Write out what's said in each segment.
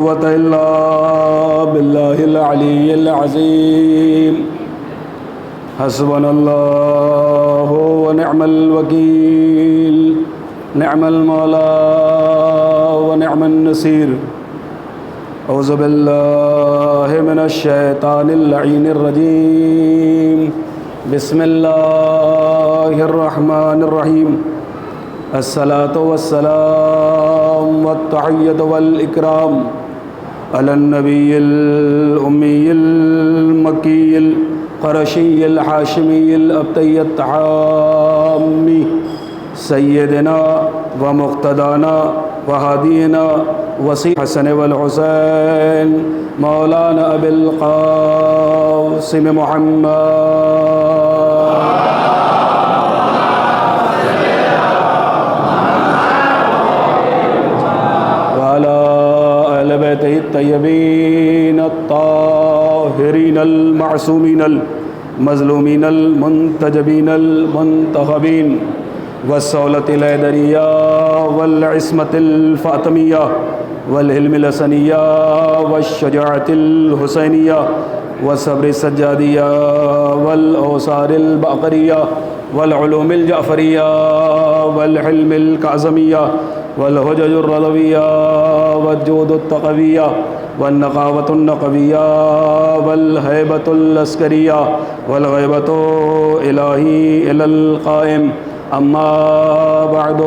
قوة إلا بالله العلي العظيم حسبنا الله ونعم الوكيل نعم المولى ونعم النصير أعوذ بالله من الشيطان اللعين الرجيم بسم الله الرحمن الرحيم الصلاة والسلام والتحية والإكرام على النبي الأمي المكي القرشي الحاشمي الأبتي التحامي سيدنا ومقتدانا وهدينا وسيد حسن والحسين مولانا أبي القاسم محمد بیتہ الطیبین الطاہرین المعصومین المظلومین المنتجبین المنتخبین والصولة الحیدریہ والعصمة الفاطمیہ والحلم الحسنیہ والشجاعة الحسینیہ والصبر السجادیہ والأوصار الباقریہ والعلوم الجعفریہ والحلم الکاظمیہ والحجج الرضویہ والجود التقویہ والنقاوة النقویہ والہیبة العسکریہ والغیبة الہی الی القائم اما بعد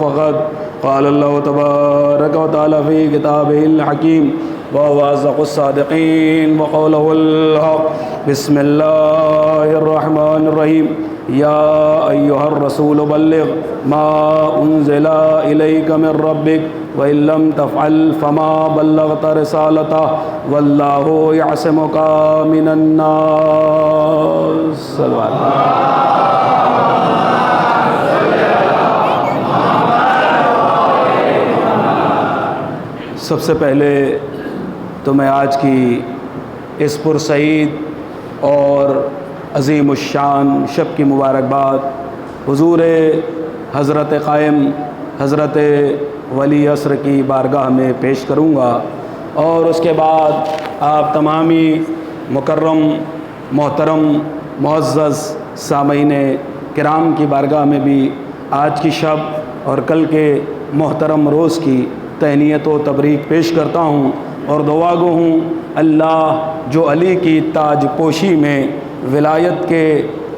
فقد قال اللہ تبارک وتعالی فی کتابہ الحکیم وهو أصدق الصادقين وقوله الحق بسم الله الرحمن الرحيم يا أيها الرسول بلغ ما أنزل إليك من ربك وإن لم تفعل فما بلغت رسالته والله يعصمك من الناس. صلوا على سب سے پہلے تو میں آج کی اس پرسعید اور عظیم الشان شب کی مبارکباد حضور حضرت قائم حضرت ولی عصر کی بارگاہ میں پیش کروں گا، اور اس کے بعد آپ تمامی مکرم محترم معزز سامعین کرام کی بارگاہ میں بھی آج کی شب اور کل کے محترم روز کی تہنیت و تبریک پیش کرتا ہوں، اور دعا گو ہوں اللہ جو علی کی تاج پوشی میں ولایت کے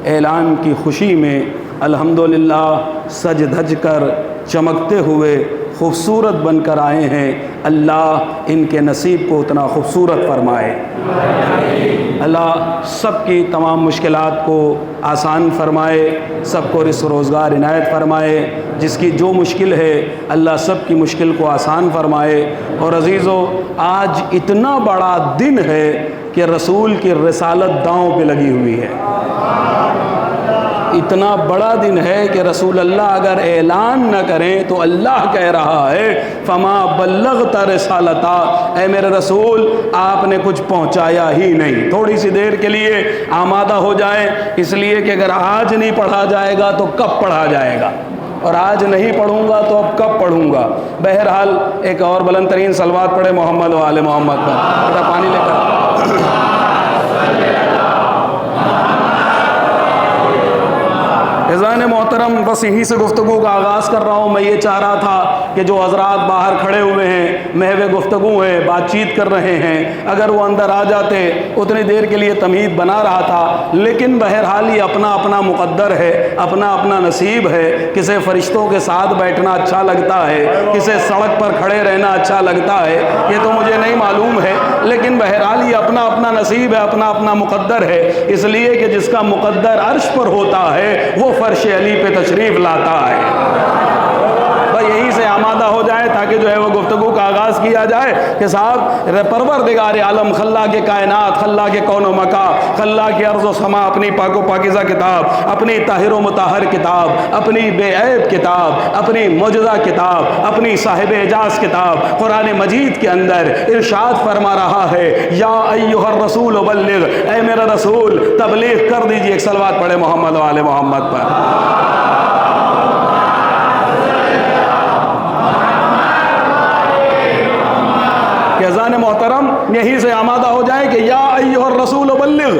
اعلان کی خوشی میں الحمدللہ سج دھج کر چمکتے ہوئے خوبصورت بن کر آئے ہیں، اللہ ان کے نصیب کو اتنا خوبصورت فرمائے، اللہ سب کی تمام مشکلات کو آسان فرمائے، سب کو رزق روزگار عنایت فرمائے، جس کی جو مشکل ہے اللہ سب کی مشکل کو آسان فرمائے۔ اور عزیزو، آج اتنا بڑا دن ہے کہ رسول کی رسالت داؤں پہ لگی ہوئی ہے، اتنا بڑا دن ہے کہ رسول اللہ اگر اعلان نہ کریں تو اللہ کہہ رہا ہے فما بلغت رسالتا، اے میرے رسول آپ نے کچھ پہنچایا ہی نہیں۔ تھوڑی سی دیر کے لیے آمادہ ہو جائیں، اس لیے کہ اگر آج نہیں پڑھا جائے گا تو کب پڑھا جائے گا، اور آج نہیں پڑھوں گا تو اب کب پڑھوں گا۔ بہرحال ایک اور بلند ترین صلوات پڑھے محمد و آل محمد پر۔ بیٹا پانی لے کر عزیزان محترم، بس یہیں سے گفتگو کا آغاز کر رہا ہوں۔ میں یہ چاہ رہا تھا کہ جو حضرات باہر کھڑے ہوئے ہیں، محو گفتگو ہے، بات چیت کر رہے ہیں، اگر وہ اندر آ جاتے اتنی دیر کے لیے تمہید بنا رہا تھا، لیکن بہرحال یہ اپنا اپنا مقدر ہے، اپنا اپنا نصیب ہے۔ کسے فرشتوں کے ساتھ بیٹھنا اچھا لگتا ہے، کسے سڑک پر کھڑے رہنا اچھا لگتا ہے، یہ تو مجھے نہیں معلوم ہے، لیکن بہرحال یہ اپنا اپنا نصیب ہے، اپنا اپنا مقدر ہے، اس لیے کہ جس کا مقدر عرش پر ہوتا ہے وہ فرش علی پہ تشریف لاتا ہے۔ بھائی یہیں سے آمادہ ہو جائے تاکہ جو ہے وہ گفتگو کا آغاز کیا جائے کہ صاحب پروردگار عالم، خلاق کائنات، خلاق کون و مکان، خلاق ارض و سما اپنی پاک و پاکیزہ کتاب، اپنی طاہر و مطہر کتاب، اپنی بے عیب کتاب، اپنی معجزہ کتاب، اپنی صاحب اعجاز کتاب قرآن مجید کے اندر ارشاد فرما رہا ہے یا ایھا الرسول بلغ، اے میرا رسول تبلیغ کر دیجئے۔ ایک صلوات پڑھے محمد و آل محمد پر۔ عزیزان محترم یہیں سے آمادہ ہو جائیں کہ یا ایھا الرسول بلغ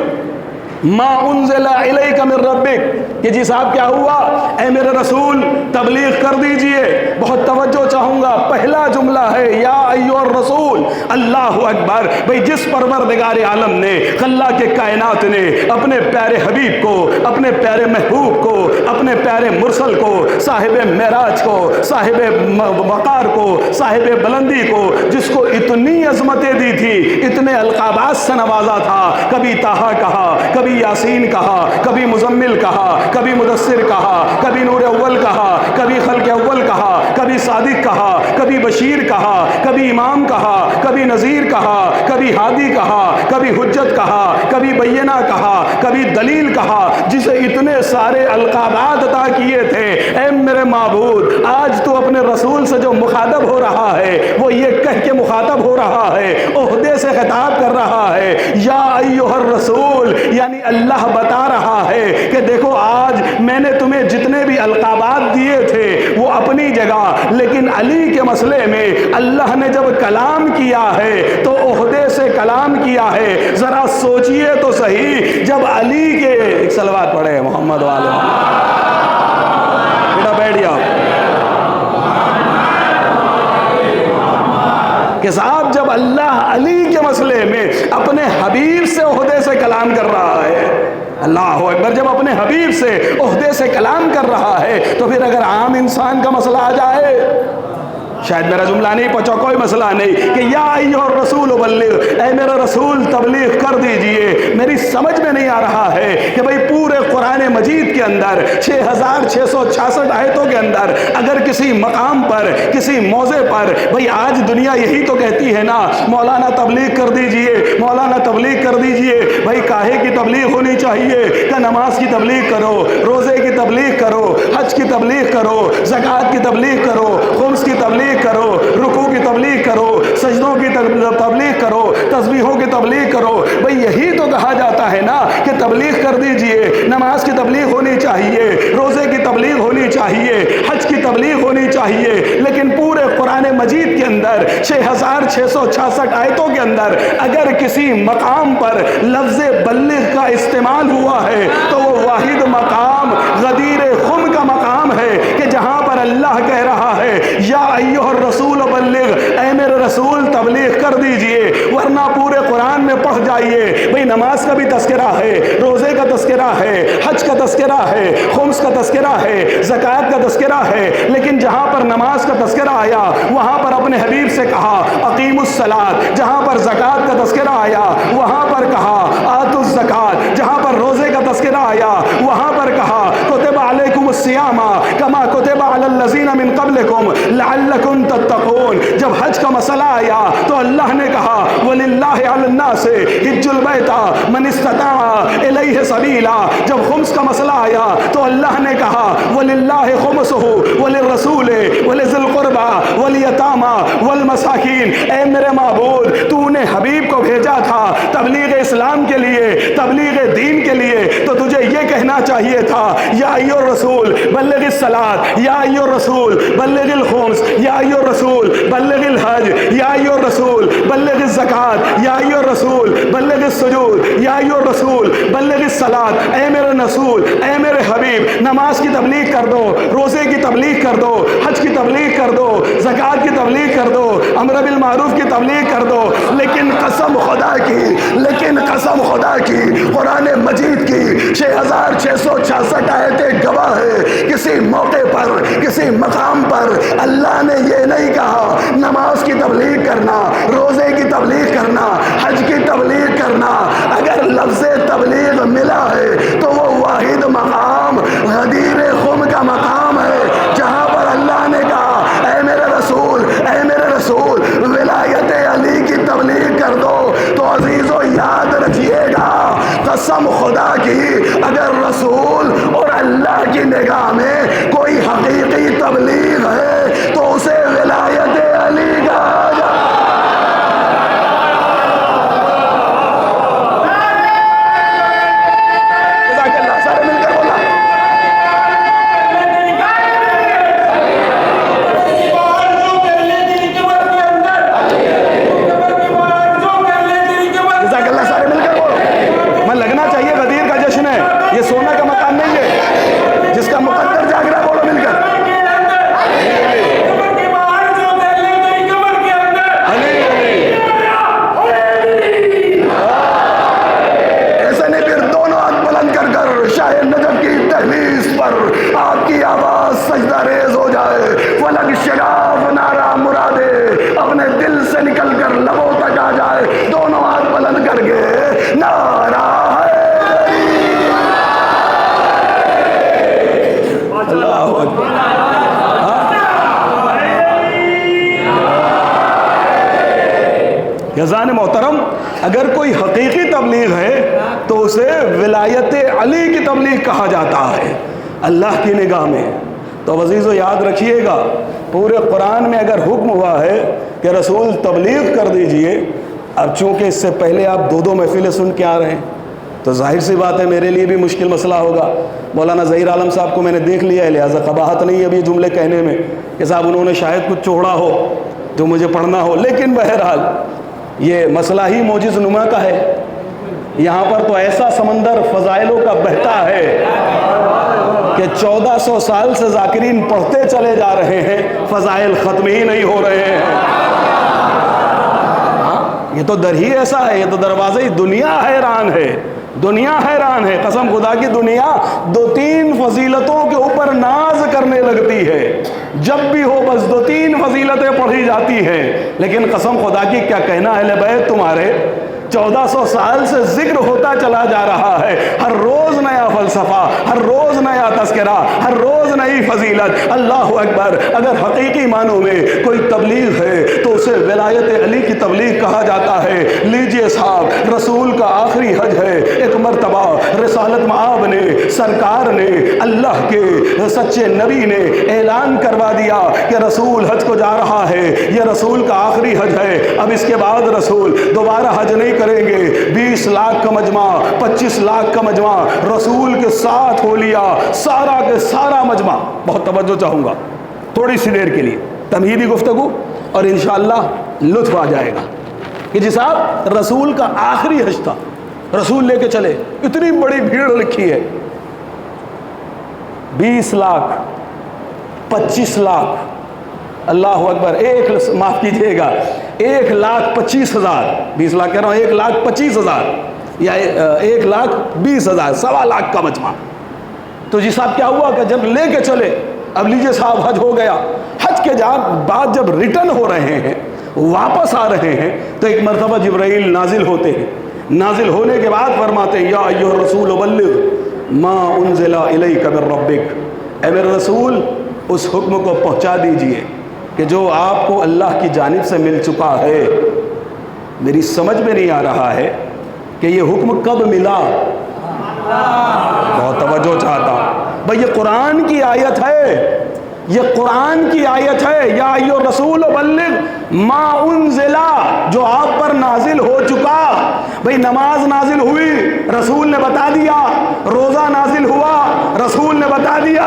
ما انزل الیک من ربک، کہ جی صاحب کیا ہوا، اے میرے رسول تبلیغ کر دیجئے۔ بہت توجہ چاہوں گا، پہلا جملہ ہے یا ایھا الرسول، اللہ اکبر۔ بھئی جس پروردگار عالم نے، خلاق کے کائنات نے اپنے پیارے حبیب کو، اپنے پیارے محبوب کو، اپنے پیارے مرسل کو، صاحب معراج کو، صاحب وقار کو، صاحب بلندی کو، جس کو اتنی عظمتیں دی تھی، اتنے القابات سے نوازا تھا، کبھی طٰہٰ کہا، کبھی یاسین کہا، کبھی مزمل کہا، کبھی مدثر کہا، کبھی نور اول کہا، کبھی خلق اول کہا، کبھی صادق کہا، کبھی بشیر کہا، کبھی امام کہا، کبھی نذیر کہا، کبھی ہادی کہا، کبھی حجت کہا، کبھی بینہ کہا، کبھی دلیل کہا، جسے اتنے سارے القابات عطا کیے تھے۔ اے میرے معبود، آج تو اپنے رسول سے جو مخاطب ہو رہا ہے وہ یہ کہہ کے مخاطب ہو رہا ہے، عہدے سے خطاب کر رہا ہے، یا ایھا الرسول، یعنی اللہ بتا رہا ہے کہ دیکھو آج میں نے تمہیں جتنے بھی القابات دیے تھے وہ اپنی جگہ، لیکن علی کے مسئلے میں اللہ نے جب کلام کیا ہے تو عہدے سے کلام کیا ہے۔ ذرا سوچئے تو صحیح، جب علی کے ایک صلوات پڑھے محمد والے، بیٹا بیٹھ جاؤ، کہ صاحب جب اللہ علی کے مسئلے میں اپنے حبیب سے عہدے سے کلام کر رہا ہے، اللہ اکبر، جب اپنے حبیب سے عہدے سے کلام کر رہا ہے تو پھر اگر عام انسان کا مسئلہ آ جائے، شاید میرا جملہ نہیں پہنچا، کوئی مسئلہ نہیں، کہ یا ایھا الرسول بلغ، اے میرا رسول تبلیغ کر دیجئے۔ میری سمجھ میں نہیں آ رہا ہے کہ بھئی پورے قرآن مجید کے اندر 6666 آیتوں کے اندر اگر کسی مقام پر، کسی موضع پر، بھئی آج دنیا یہی تو کہتی ہے نا، مولانا تبلیغ کر دیجئے، مولانا تبلیغ کر دیجئے۔ بھئی کاہے کی تبلیغ ہونی چاہیے کہ نماز کی تبلیغ کرو، روزے کی تبلیغ کرو، حج کی تبلیغ کرو، زکوٰۃ کی تبلیغ کرو، خمس کی تبلیغ کرو، رکوع کی تبلیغ کرو، سجدوں کی تبلیغ کرو، تسبیحوں کی تبلیغ کرو۔ بھئی یہی تو کہا جاتا ہے نا کہ تبلیغ کر دیجئے، نماز کی تبلیغ ہونی چاہیے، روزے کی تبلیغ ہونی چاہیے، حج کی تبلیغ ہونی چاہیے، لیکن پورے قرآن مجید کے اندر 6666 آیتوں کے اندر اگر کسی مقام پر لفظ بلغ کا استعمال ہوا ہے تو وہ واحد مقام غدیر خم کا مقام ہے، کہ جہاں پر اللہ کہہ رہا ہے یا ایھا الرسول بلغ، اے میرے رسول تبلیغ کر دیجئے۔ ورنہ پورے قرآن میں پڑھ جائیے، بھئی نماز کا بھی تذکرہ ہے، روزے کا تذکرہ ہے، حج کا تذکرہ ہے، خمس کا تذکرہ ہے، زکوٰۃ کا تذکرہ ہے، لیکن جہاں پر نماز کا تذکرہ آیا وہاں پر اپنے حبیب سے کہا اقیموا الصلاۃ، جہاں پر زکوٰۃ کا تذکرہ آیا وہاں پر کہا آتوا الزکوٰۃ، جہاں پر روزے کا تذکرہ آیا وہاں پر کہا کتب علیکم الصیام کما کتب علی الذین من قبلکم لعلکم تتقون۔ جب حج کا مسئلہ آیا تو اللہ نے کہا وَلِلَّهِ عَلَى النَّاسِ حِجُّ الْبَيْتِ مَنِ اسْتَطَاعَ إِلَيْهِ سَبِيلًا۔ جب خمس کا مسئلہ آیا تو اللہ نے کہا وَلِلَّهِ خُمُسُهُ وَلِلرَّسُولِ وَلِذِي الْقُرْبَى وَالْيَتَامَى وَالْمَسَاكِينِ۔ اے میرے معبود، تو نے حبیب کو بھیجا تھا تبلیغ اسلام کے لیے، تبلیغ دین کے لیے، تو تجھے یہ کہنا چاہیے تھا یا ایھا الرسول بلغ الصلاۃ، یا ایھا الرسول بلغ الخمس، یا ایھا الرسول بلغ الحج، یا ایھا الرسول بلغ الزکوٰۃ، یا ایھا الرسول بلغ السجود، یا ایھا الرسول بلغ الصلاۃ۔ اے میرے رسول، اے میرے حبیب، نماز کی تبلیغ کر دو، روزے کی تبلیغ کر دو، حج کی تبلیغ کر دو، زکوٰۃ کی تبلیغ کر دو، امر بالمعروف کی تبلیغ کر دو، لیکن قسم خدا کی، لیکن قسم خدا کی، قرآن مجید کی 6666 آیتیں گواہ ہے، کسی موقع پر، کسی مقام پر اللہ نے یہ نہیں کہا نماز کی تبلیغ کرنا، روزے کی تبلیغ کرنا، حج کی تبلیغ کرنا۔ اگر لفظ تبلیغ ملا ہے تو وہ واحد مقام غدیر خم کا مقام ہے، جہاں پر اللہ نے کہا اے میرے رسول، اے میرے رسول ولایت علی کی تبلیغ کر دو۔ تو عزیزو یاد رکھیے گا، قسم خدا کی، اگر رسول اور اللہ کی نگاہ میں کوئی حقیقی تبلیغ ہے تو اسے ولایت علی کہا جائے۔ جزاک اللہ، سارے مل کر بولا۔ یزان محترم، اگر کوئی حقیقی تبلیغ ہے تو اسے ولایت علی کی تبلیغ کہا جاتا ہے اللہ کی نگاہ میں۔ تو عزیزو یاد رکھیے گا، پورے قرآن میں اگر حکم ہوا ہے کہ رسول تبلیغ کر دیجئے، اب چونکہ اس سے پہلے آپ دو محفلیں سن کے آ رہے ہیں تو ظاہر سی بات ہے میرے لیے بھی مشکل مسئلہ ہوگا۔ مولانا ظہیر عالم صاحب کو میں نے دیکھ لیا ہے، لہٰذا قباحت نہیں ہے اب یہ جملے کہنے میں کہ صاحب انہوں نے شاید کچھ چھوڑا ہو جو مجھے پڑھنا ہو، لیکن بہرحال یہ مسئلہ ہی موجز نما کا ہے۔ یہاں پر تو ایسا سمندر فضائلوں کا بہتا ہے کہ 1400 سال سے ذاکرین پڑھتے چلے جا رہے ہیں، فضائل ختم ہی نہیں ہو رہے ہیں۔ یہ تو در ہی ایسا ہے، یہ تو دروازہ ہی، دنیا حیران ہے، دنیا حیران ہے، قسم خدا کی دنیا 2-3 فضیلتوں کے اوپر ناز کرنے لگتی ہے، جب بھی ہو بس 2-3 فضیلتیں پڑھی جاتی ہیں، لیکن قسم خدا کی کیا کہنا اہل بیت تمہارے، 1400 سال سے ذکر ہوتا چلا جا رہا ہے، ہر روز نیا فلسفہ، ہر روز نیا تذکرہ، ہر روز نئی فضیلت۔ اللہ اکبر، اگر حقیقی معنوں میں کوئی تبلیغ ہے تو اسے ولایت علی کی تبلیغ کہا جاتا ہے۔ لیجئے صاحب، رسول کا آخری حج ہے، ایک مرتبہ رسالت مآب نے، سرکار نے، اللہ کے سچے نبی نے اعلان کروا دیا کہ رسول حج کو جا رہا ہے، یہ رسول کا آخری حج ہے، اب اس کے بعد رسول دوبارہ حج نہیں کریں گے۔ 20 لاکھ کا مجمع، 25 لاکھ کا مجمع رسول کے ساتھ ہو لیا، سارا کے سارا مجمع۔ بہت توجہ چاہوں گا تھوڑی سی دیر کے لیے، تمہیدی گفتگو، اور انشاءاللہ لطف آ جائے گا کہ جی صاحب رسول کا آخری حج تھا، رسول لے کے چلے، اتنی بڑی بھیڑ لکھی ہے، 20 لاکھ، 25 لاکھ، اللہ اکبر، معاف کیجئے گا 1,25,000، 20 لاکھ کہہ رہا ہوں، 1,25,000 یا 1,20,000، 1.25 لاکھ کا مجمع۔ تو جی صاحب کیا ہوا کہ جب لے کے چلے، اب لیجئے صاحب حج ہو گیا، حج کے بعد جب ریٹرن ہو رہے ہیں، واپس آ رہے ہیں، تو ایک مرتبہ جبرائیل نازل ہوتے ہیں، نازل ہونے کے بعد فرماتے ہیں یا ایھا الرسول بلغ ما انزل الیک من ربک، اے میرے رسول اس حکم کو پہنچا دیجئے کہ جو آپ کو اللہ کی جانب سے مل چکا ہے۔ میری سمجھ میں نہیں آ رہا ہے کہ یہ حکم کب ملا، بہت توجہ چاہتا ہوں بھائی، یہ قرآن کی آیت ہے، یہ قرآن کی آیت ہے، یا ایھا الرسول بلغ ما انزل، جو آپ پر نازل ہو چکا۔ بھائی نماز نازل ہوئی، رسول نے بتا دیا، روزہ نازل ہوا، رسول نے بتا دیا،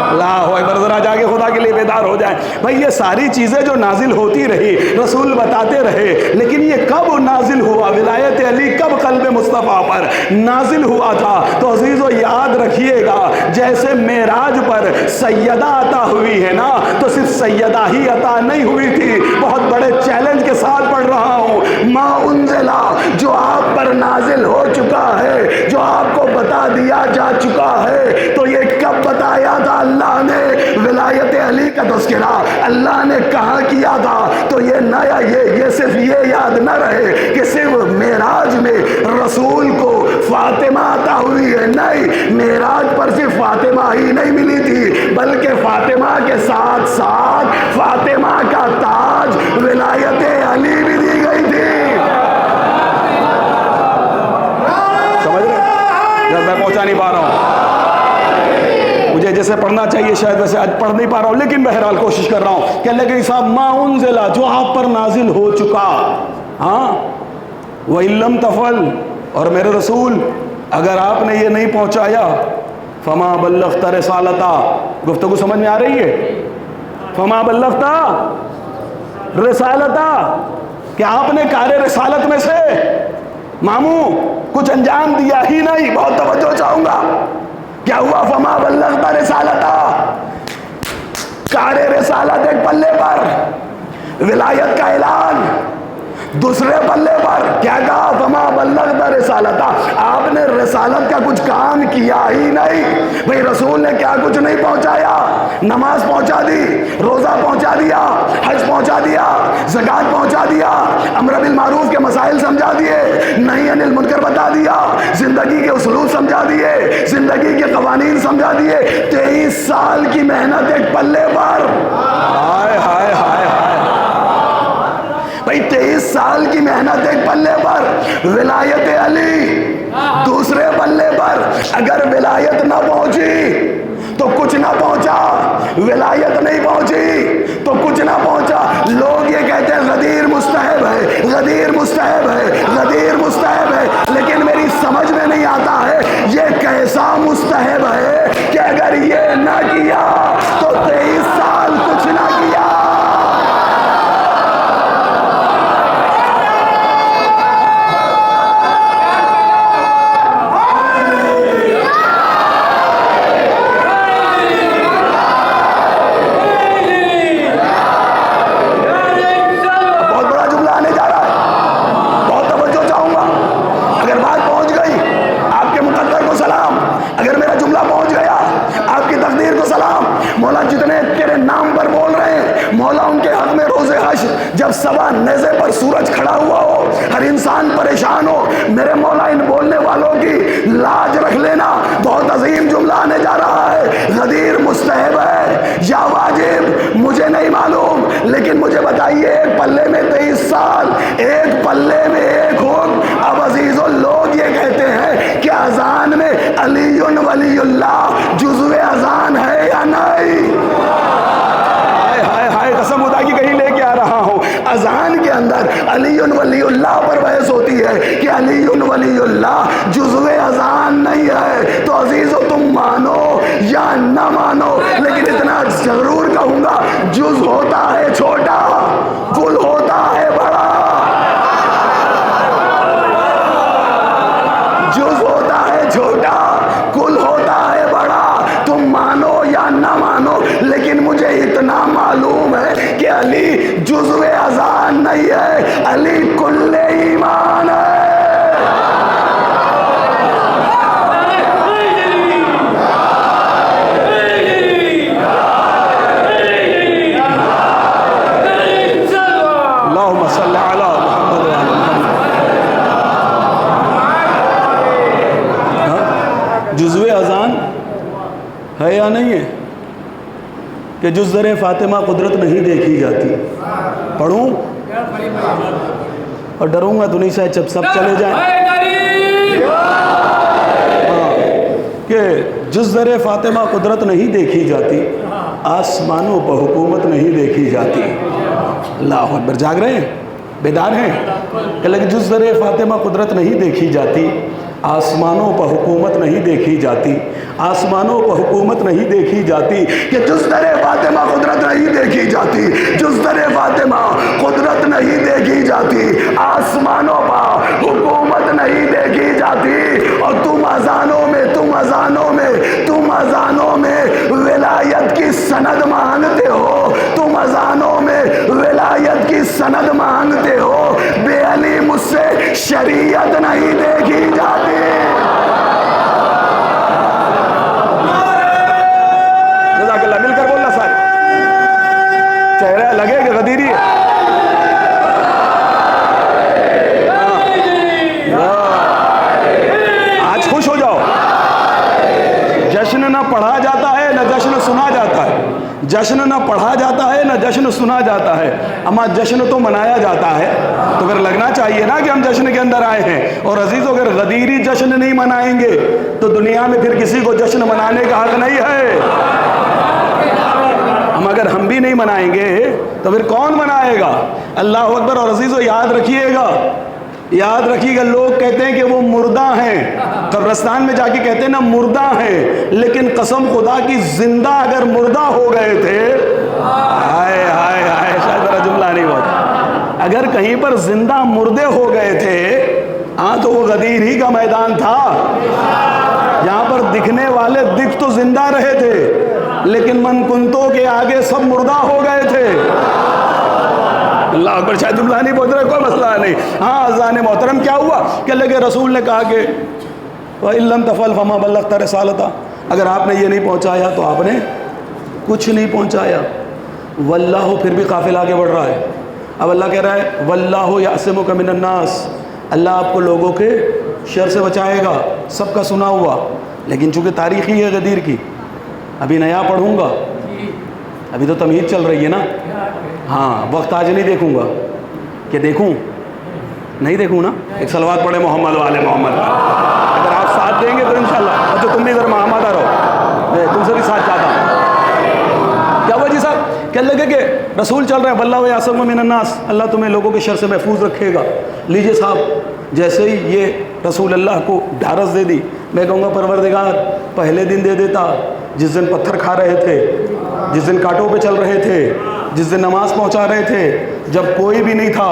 اللہ اکبر، ذرا جا کے خدا کے لیے بیدار ہو جائیں بھائی، یہ ساری چیزیں جو نازل ہوتی رہی، رسول بتاتے رہے، لیکن یہ کب نازل ہوا، ولایت علی کب قلب مصطفیٰ پر نازل ہوا تھا؟ تو عزیزو یاد رکھیے گا، جیسے معراج پر سیدہ عطا ہوئی ہے نا، تو صرف سیدہ ہی عطا نہیں ہوئی تھی، بہت بڑے چیلنج کے ساتھ پڑھ رہا ہوں، ما انزلہ، جو آپ پر نازل ہو چکا ہے، جو آپ کو بتا دیا جا چکا ہے، تو یہ کب بتایا تھا اللہ نے؟ ولایت علی کا تذکرہ اللہ نے کہاں کیا تھا؟ تو یہ نیا، یہ صرف یہ یاد نہ رہے کہ صرف معراج میں رسول کو فاطمہ عطا ہوئی ہے، نہیں، معراج پر صرف فاطمہ ہی نہیں ملی تھی، بلکہ فاطمہ کے ساتھ ساتھ فاطمہ کا تاج ولایت علی بھی دی گئی تھی۔ سمجھ رہے؟ میں پہنچا نہیں پا رہا ہوں، مجھے جیسے پڑھنا چاہیے شاید ویسے آج پڑھ نہیں پا رہا ہوں، لیکن بہرحال کوشش کر رہا ہوں کہ اللہ کے صاحب ما انزلہ، جو آپ پر نازل ہو چکا، ہاں، وَإِن لَّمْ تَفْعَلْ، اور میرے رسول اگر آپ نے یہ نہیں پہنچایا، فما بلغت رسالتا، گفتگو سمجھ میں آ رہی ہے؟ فما بلغت رسالتا، کہ آپ نے کار رسالت میں سے ماموں کچھ انجام دیا ہی نہیں۔ بہت توجہ چاہوں گا، کیا ہوا؟ فما بلغت رسالتا، کار رسالت ایک پلے پر، ولایت کا اعلان دوسرے پلے پر، کیا کہا؟ فما بلغت رسالتا، آپ نے رسالت کا کچھ کام کیا ہی نہیں۔ بھئی رسول نے کیا کچھ نہیں پہنچایا؟ نماز پہنچا دی، روزہ پہنچا دیا، حج پہنچا دیا، زکوٰۃ پہنچا دیا، امر بالمعروف کے مسائل سمجھا دیے، نہی عن المنکر بتا دیا، زندگی کے اصول سمجھا دیے، زندگی کے قوانین سمجھا دیے۔ 23 سال کی محنت ایک پلے پر، ہائے ہائے ہائے ہائے بھائی، 23 سال کی محنت ایک پلے پر، ولایت علی دوسرے پلے پر۔ اگر ولایت نہ پہنچی تو کچھ نہ پہنچا، ولایت نہیں پہنچی تو کچھ نہ پہنچا۔ لوگ یہ کہتے ہیں غدیر مستحب ہے، غدیر مستحب ہے، غدیر مستحب ہے، لیکن میری سمجھ میں نہیں آتا ہے یہ کیسا مستحب ہے کہ اگر یہ نہ کیا تو 23 سال کچھ نہ کیا۔ جب سوا نیزے پر سورج کھڑا ہوا ہو، ہر انسان پریشان ہو، میرے مولا ان بولنے والوں کی لاج رکھ لینا۔ بہت عظیم جملہ آنے جا رہا ہے، غدیر مستحب ہے یا واجب مجھے نہیں معلوم، لیکن مجھے بتائیے ایک پلے میں 23 سال، ایک پلے میں ایک حکم۔ اب عزیزو لوگ یہ کہتے ہیں کہ اذان میں علی ولی اللہ جزو اذان ہے یا نہیں؟ قسم خدا کی کہیں لے کے آ رہا ہوں، اذان کے اندر علی ولی اللہ پر بحث ہوتی ہے کہ علی ولی اللہ جزو اذان نہیں ہے۔ تو عزیزو تم مانو یا نہ مانو، لیکن اتنا ضرور کہوں گا جز ہوتا ہے چھوٹا، کل ہوتا ہے بڑا۔ جز ہوتا ہے چھوٹا، کل ہوتا ہے بڑا۔ تم مانو یا نہ مانو، لیکن مجھے اتنا معلوم ہے کہ علی جزو اذان نہیں ہے، علی کل ایمان ہے۔ اللہم صلی علی محمد وعلی محمد۔ جزو اذان ہے یا نہیں ہے کہ جز در فاطمہ قدرت نہیں دیکھی جاتی؟ پڑھوں اور ڈروں گا تو نہیں شاید جب سب چلے جائیں، کہ جز در فاطمہ قدرت نہیں دیکھی جاتی، آسمانوں پر حکومت نہیں دیکھی جاتی۔ اللہ اکبر، جاگ رہے ہیں، بیدار ہیں کہ لیکن جز در فاطمہ قدرت نہیں دیکھی جاتی، آسمانوں پر حکومت نہیں دیکھی جاتی، آسمانوں پر حکومت نہیں دیکھی جاتی، کہ جز در فاطمہ قدرت نہیں دیکھی جاتی، جز در فاطمہ قدرت نہیں دیکھی جاتی، آسمانوں پر حکومت نہیں دیکھی جاتی۔ اور تم اذانوں میں ولایت کی سند مانگتے ہو، تم اذانوں میں ولایت کی سند مانگتے ہو، بے علی مجھ سے شریعت نہیں دیکھی جاتی۔ جزاک اللہ، مل کر بولنا سارے، چہرہ لگے کہ غدیری ہے۔ آج خوش ہو جاؤ، جشن نہ پڑھا جاتا ہے نہ جشن سنا جاتا ہے، جشن نہ پڑھا جاتا ہے نہ جشن سنا جاتا ہے، اما جشن تو منایا جاتا ہے، تو پھر لگنا چاہیے نا کہ ہم جشن کے اندر آئے ہیں۔ اور عزیزو اگر غدیری جشن نہیں منائیں گے تو دنیا میں پھر کسی کو جشن منانے کا حق نہیں ہے۔ ہم اگر ہم بھی نہیں منائیں گے تو پھر کون منائے گا؟ اللہ اکبر۔ اور عزیزو یاد رکھیے گا، یاد رکھیے گا، لوگ کہتے ہیں کہ وہ مردہ ہیں، قبرستان میں جا کے کہتے ہیں نا مردہ ہیں، لیکن قسم خدا کی زندہ اگر مردہ ہو گئے تھے، ہائے ہائے ہائے، شاید میرا جملہ نہیں ہوا، اگر کہیں پر زندہ مردے ہو گئے تھے، ہاں تو وہ غدیر ہی کا میدان تھا۔ یہاں پر دکھنے والے دکھ تو زندہ رہے تھے، لیکن من کنتوں کے آگے سب مردہ ہو گئے تھے۔ اللہ اکبر، شاید جملہ نہیں پہنچ رہا، کوئی مسئلہ نہیں۔ ہاں اذان محترم کیا ہوا کہ اللہ کے رسول نے کہا کہ وَإِن لَمْ تَفْعَلْ فَمَا بَلَّغْتَ رِسَالَتَهُ، اگر آپ نے یہ نہیں پہنچایا تو آپ نے کچھ نہیں پہنچایا۔ واللہ، پھر بھی قافلہ آگے بڑھ رہا ہے۔ اب اللہ کہہ رہا ہے واللہ یعصمک من الناس، اللہ آپ کو لوگوں کے شر سے بچائے گا، سب کا سنا ہوا، لیکن چونکہ تاریخ ہی ہے غدیر کی، ابھی نیا پڑھوں گا، ابھی تو تمہید چل رہی ہے نا، ہاں وقت آج نہیں دیکھوں گا کہ دیکھوں نہیں دیکھوں نا؟ ایک صلوات پڑھے محمد والے محمد پر. اگر آپ ساتھ دیں گے تو انشاءاللہ. اچھا تم بھی ادھر محمد آ رہو, میں تم سے بھی ساتھ چاہتا ہوں. کیا ہوا جی صاحب؟ کہنے لگے کہ رسول چل رہے ہیں, واللہ یعصمک من الناس, اللہ تمہیں لوگوں کے شر سے محفوظ رکھے گا. لیجئے صاحب, جیسے ہی یہ رسول اللہ کو ڈھارس دے دی, میں کہوں گا پروردگار پہلے دن دے دیتا, جس دن پتھر کھا رہے تھے, جس دن کانٹوں پہ چل رہے تھے, جس دن نماز پہنچا رہے تھے, جب کوئی بھی نہیں تھا,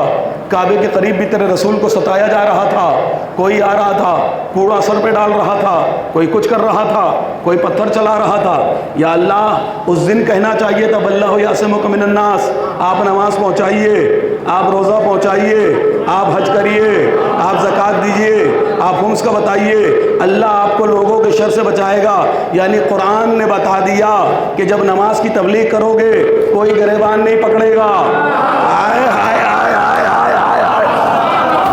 کعبے کے قریب بھی تیرے رسول کو ستایا جا رہا تھا, کوئی آ رہا تھا کوڑا سر پہ ڈال رہا تھا, کوئی کچھ کر رہا تھا, کوئی پتھر چلا رہا تھا. یا اللہ اس دن کہنا چاہیے تھا واللہ یعصمک من الناس, آپ نماز پہنچائیے, آپ روزہ پہنچائیے, آپ حج کریے, آپ زکوٰۃ دیجئے, آپ خمس کا بتائیے, اللہ آپ کو لوگوں کے شر سے بچائے گا. یعنی قرآن نے بتا دیا کہ جب نماز کی تبلیغ کرو گے کوئی گریبان نہیں پکڑے گا. ہائے ہائے ہائے ہائے ہائے ہائے ہائے.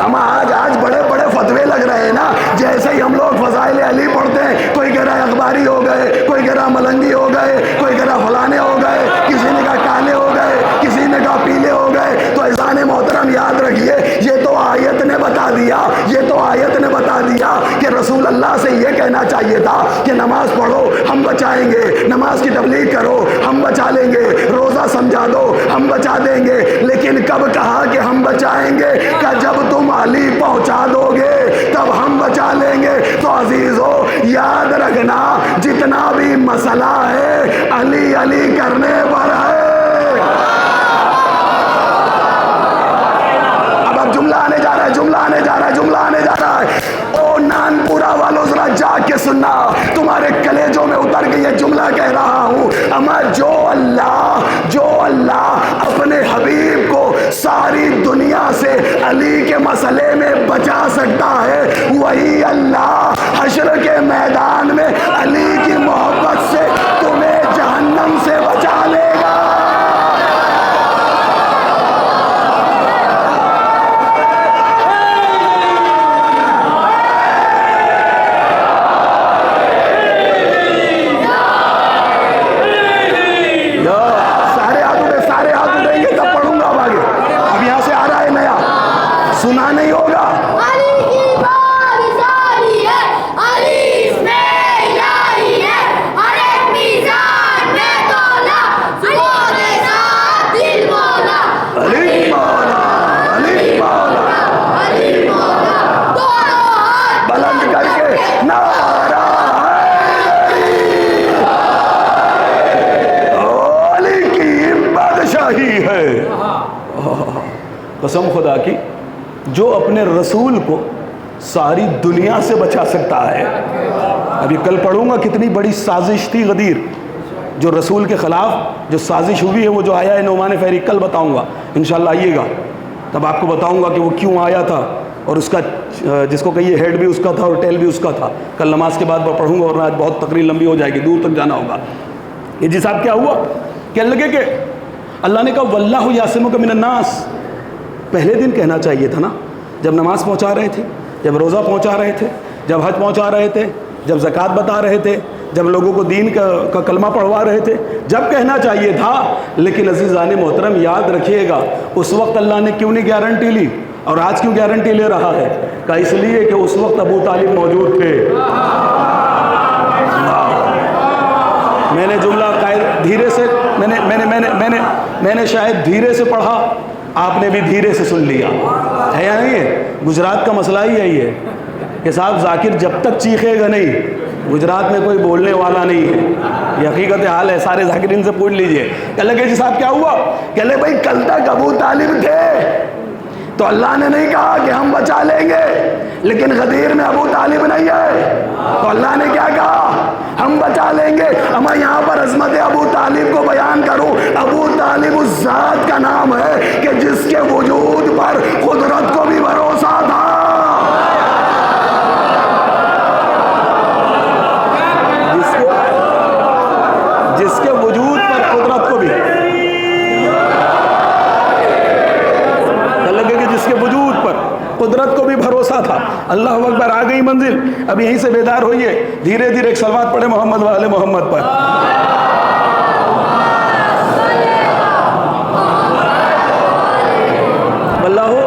ہم آج بڑے بڑے فتوے لگ رہے ہیں نا, جیسے ہی ہم لوگ فضائل علی پڑھتے ہیں, کوئی کہہ رہا ہے اخباری ہو گئے, کوئی کہہ رہا ملنگی ہو گئے, کوئی کہہ رہا فلانے ہو گئے, کسی نے کہا کالے ہو گئے, کسی نے کہا پیلے ہو گئے. تو اذان محترم یاد رکھیے, یہ تو آیت نے بتا دیا, یہ تو آیت نے بتا دیا کہ رسول اللہ سے یہ کہنا چاہیے تھا کہ نماز پڑھو ہم بچائیں گے, نماز کی تبلیغ کرو ہم بچا لیں گے, روزہ سمجھا دو ہم بچا دیں گے. لیکن کب کہا کہ ہم بچائیں گے؟ کہ جب تم علی پہنچا دو گے تب ہم بچا لیں گے. تو عزیزو یاد رکھنا, جتنا بھی مسئلہ ہے علی علی کرنے پر ہے. جملہ آنے جا رہا ہے, جملہ آنے جا رہا ہے, جملہ آنے جا رہا ہے. او نان پورا والوں ذرا جاگ کے سننا, تمہارے کلیجوں میں اتر کے یہ جملہ کہہ رہا ہوں. اما جو اللہ اپنے حبیب کو ساری دنیا سے علی کے مسئلے میں بچا سکتا ہے, وہی اللہ حشر کے میدان میں علی کی محبت سے تمہیں جہنم سے بچا لے گا. سنا نہیں ہوگا. علی کی بادشاہی ہے, علی اس میں یاری ہے, ہر ایک میزان میں تولا, وہ دے ساتھ دل مولا. علی مولا, علی مولا, علی مولا, دونوں ہاتھ بلند کر کے نعرہ حیدری, علی کی بادشاہی ہے. قسم خدا کی, جو اپنے رسول کو ساری دنیا سے بچا سکتا ہے. ابھی کل پڑھوں گا کتنی بڑی سازش تھی غدیر جو رسول کے خلاف جو سازش ہوئی ہے, وہ جو آیا ہے نعمان فہری, کل بتاؤں گا انشاءاللہ. آئیے گا تب آپ کو بتاؤں گا کہ وہ کیوں آیا تھا, اور اس کا جس کو کہیے ہیڈ بھی اس کا تھا اور ٹیل بھی اس کا تھا. کل نماز کے بعد میں پڑھوں گا, اور آج بہت تقریر لمبی ہو جائے گی, دور تک جانا ہوگا. یہ جی صاحب کیا ہوا, کہنے لگے کہ اللہ نے کہا واللہ یعصمک من الناس, پہلے دن کہنا چاہیے تھا نا, جب نماز پہنچا رہے تھے, جب روزہ پہنچا رہے تھے, جب حج پہنچا رہے تھے, جب زکوٰۃ بتا رہے تھے, جب لوگوں کو دین کا کلمہ پڑھوا رہے تھے, جب کہنا چاہیے تھا. لیکن عزیزان محترم یاد رکھیے گا, اس وقت اللہ نے کیوں نہیں گارنٹی لی, اور آج کیوں گارنٹی لے رہا ہے؟ کہ اس لیے کہ اس وقت ابو طالب موجود تھے. میں نے جملہ دھیرے سے میں نے شاید دھیرے سے پڑھا, آپ نے بھی دھیرے سے سن لیا ہے یا نہیں ہے؟ گجرات کا مسئلہ ہی یہی ہے کہ صاحب ذاکر جب تک چیخے گا نہیں, گجرات میں کوئی بولنے والا نہیں ہے. یہ حقیقت حال ہے, سارے ذاکرین سے پوچھ لیجئے. کہ لگے جی صاحب کیا ہوا, کہ لے بھائی کل تک ابو طالب تھے تو اللہ نے نہیں کہا کہ ہم بچا لیں گے, لیکن غدیر میں ابو طالب نہیں ہے تو اللہ نے کیا کہا, ہم بچا لیں گے. میں یہاں پر عظمت ابو طالب کو بیان کروں. ابو طالب اس ذات کا نام ہے کہ جس کے وجود پر قدرت کو بھی بھروسہ تھا. جس کے وجود پر قدرت کو بھی لگے کہ جس کے وجود پر قدرت کو بھی بھروسہ تھا. اللہ اکبر, آ گئی منزل. اب یہیں سے بیدار ہوئیے, دھیرے دھیرے ایک صلوات پڑھے محمد والے محمد پر. اللہ ہو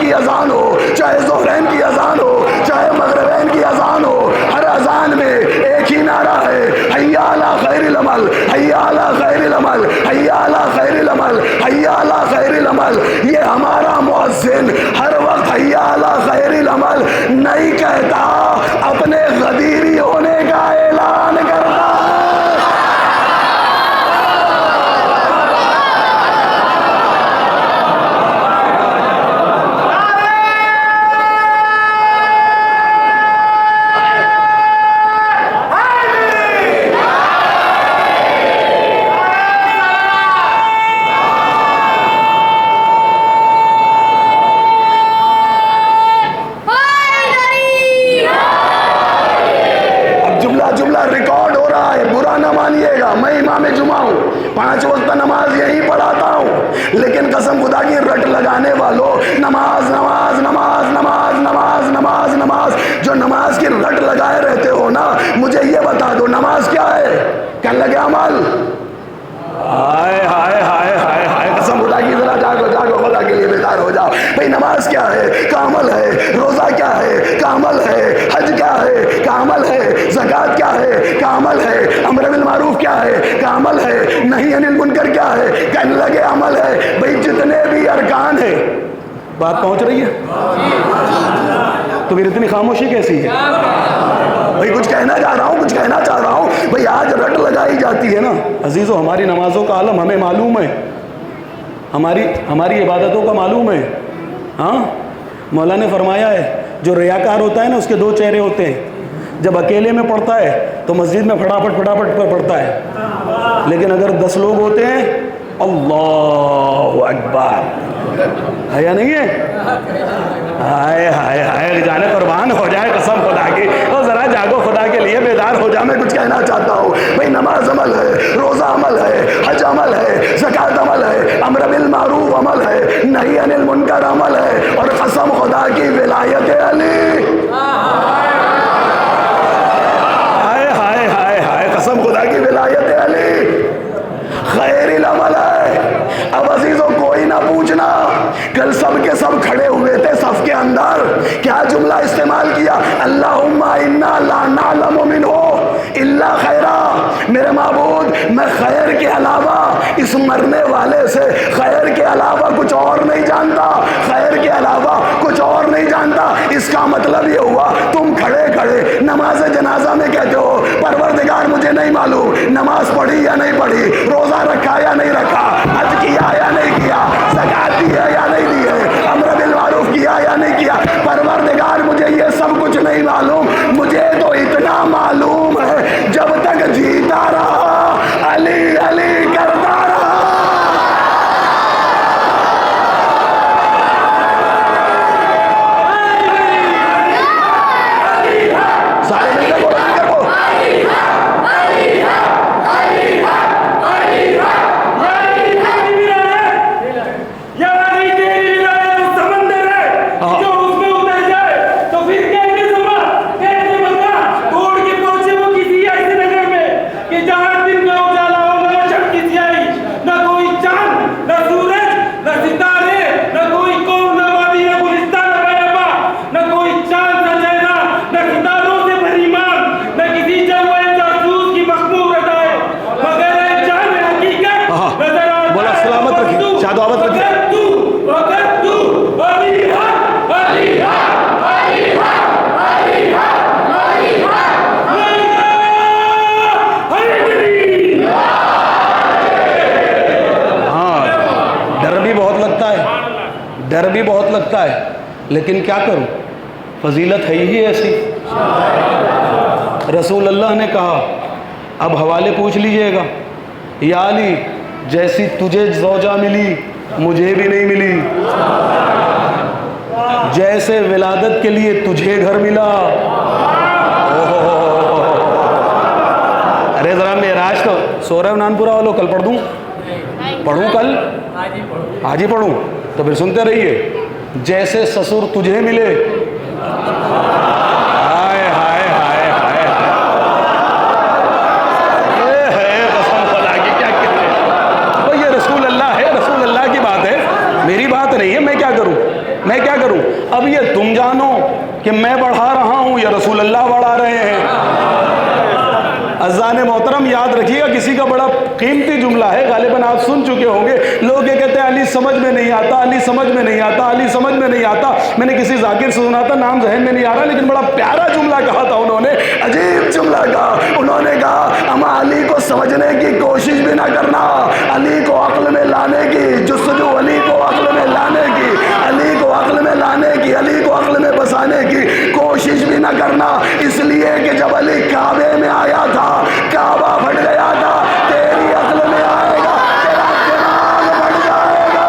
کی اذان ہو، چاہے ظہرین کی اذان ہو، چاہے مغربین کی اذان ہو، ہر اذان میں ایک ہی نعرہ ہے، حی علی خیر العمل، حی علی خیر العمل، حی علی خیر العمل، حی علی خیر العمل۔ یہ ہمارا مؤذن ہر وقت حی علی خیر العمل نہیں کہتا، اپنے غدیری ہونے کا اعلان کرتا۔ ریکارڈ ہو رہا ہے، برا نہ مانیے گا، میں امام جمعہ ہوں، 5 وقت نماز یہی پڑھاتا ہوں، لیکن قسم خدا کی رٹ لگانے والوں، نماز نماز نماز نماز نماز نماز نماز، جو نماز کی رٹ لگائے رہتے ہو نا، مجھے یہ بتا دو نماز کیا ہے؟ کہنے لگے عمل۔ ہائے ہائے ہائے ہائے ہائے، قسم خدا کی ذرا جاگو جاگو، خدا کے لیے بیدار ہو جاؤ بھئی، نماز کیا ہے؟ کا عمل ہے۔ روزہ کیا ہے؟ کا عمل ہے۔ حج کیا ہے؟ کا عمل ہے۔ زکوٰۃ کیا ہے؟ کا عمل ہے۔ امر بالمعروف کیا ہے؟ کا عمل ہے۔ نہی عن المنکر کیا ہے؟ کہنے لگے عمل ہے۔ بھئی جتنے بھی ارکان ہیں، بات پہنچ رہی ہے؟ تو پھر اتنی خاموشی کیسی ہے؟ بھئی کچھ کہنا چاہ رہا ہوں، کچھ کہنا چاہ رہا ہوں بھئی، آج رٹ لگائی جاتی ہے نا عزیزو، ہماری نمازوں کا عالم ہمیں معلوم ہے، ہماری عبادتوں کا معلوم ہے۔ ہاں، مولا نے فرمایا ہے جو ریاکار ہوتا ہے نا، اس کے 2 چہرے ہوتے ہیں، جب اکیلے میں پڑھتا ہے تو مسجد میں پھٹافٹ پڑھتا ہے، لیکن اگر 10 لوگ ہوتے ہیں، اللہ اکبر، ہے یا نہیں ہے؟ ہائے ہائے ہائے، جانے قربان ہو جائے قسم خدا کی، اور ذرا جاگو خدا کے لیے، بیدار ہو جا۔ میں کچھ کہنا چاہتا ہوں بھئی، نماز عمل ہے، روزہ عمل ہے، حج عمل ہے، زکوٰۃ عمل ہے، امر بالمعروف عمل ہے، نہی عن المنکر عمل ہے، اور قسم خدا کی ولایت علی، ہائے ہائے ہائے ہائے، قسم خدا کی ولایت علی خیر العمل ہے۔ اب عزیزوں کوئی نہ پوچھنا، کل سب کے سب کھڑے ہوئے تھے صف کے اندر، کیا جملہ استعمال کیا؟ اللہم انا لا نعلم منہ الا خیرا، میرے معبود میں خیر کے علاوہ اس مرنے والے سے خیر کے علاوہ کچھ اور نہیں جانتا، خیر کے علاوہ کچھ اور نہیں جانتا۔ اس کا مطلب یہ ہوا تم کھڑے کھڑے نماز جنازہ میں کہتے ہو پروردگار مجھے نہیں معلوم نماز پڑھی یا نہیں پڑھی، روزہ رکھا یا نہیں رکھا، حج کیا یا نہیں کیا، زکوٰۃ دی ہے یا نہیں دی ہے، امر بالمعروف کیا یا نہیں کیا، پروردگار مجھے یہ سب کچھ نہیں معلوم، مجھے تو اتنا معلوم ہے جب تک جیتا رہا علی علی کرتا رہا۔ سارے مل کر قرآن کرو، ڈر بھی بہت لگتا ہے، لیکن کیا کروں، فضیلت ہے ہی ایسی۔ رسول اللہ نے کہا، اب حوالے پوچھ لیجئے گا، یا علی جیسی تجھے زوجہ ملی مجھے بھی نہیں ملی، جیسے ولادت کے لیے تجھے گھر ملا۔ ارے ذرا معراج تو سورہ نان پورا والو کل پڑھ دوں، پڑھوں کل، آج ہی پڑھوں، تو پھر سنتے رہیے، جیسے سسر تجھے ملے، ہائے ہائے ہائے ہائے ہائے، قسم خدا کی کیا کہتے ہیں، یہ رسول اللہ ہے، رسول اللہ کی بات ہے، میری بات نہیں ہے، میں کیا کروں۔ میں کیا کروں؟ اب یہ تم جانو کہ میں بڑھا رہا ہوں یا رسول اللہ بڑھا رہے ہیں؟ اذان محترم یاد رکھیے گا، کسی کا بڑا قیمتی جملہ ہے، غالباً آپ سن چکے ہوں گے. لوگ یہ کہتے ہیں علی سمجھ میں نہیں آتا، علی سمجھ میں نہیں آتا، علی سمجھ میں نہیں آتا. میں نے کسی ذاکر سے سنا تھا، نام ذہن میں نہیں آ رہا، لیکن بڑا پیارا جملہ کہا تھا انہوں نے، عجیب جملہ کہا. انہوں نے کہا اما علی کو سمجھنے کی کوشش بھی نہ کرنا، علی کو عقل میں لانے کی جستجو، علی کو عقل میں لانے کی، علی کو عقل میں لانے کی، علی کو عقل میں بسانے کی کوشش بھی نہ کرنا. اس لیے کہ جب علی کعبے میں آیا تھا، کعبہ پھٹ گیا تھا، تیری عقل میں آئے گا، تیرا دماغ پھٹ جائے گا.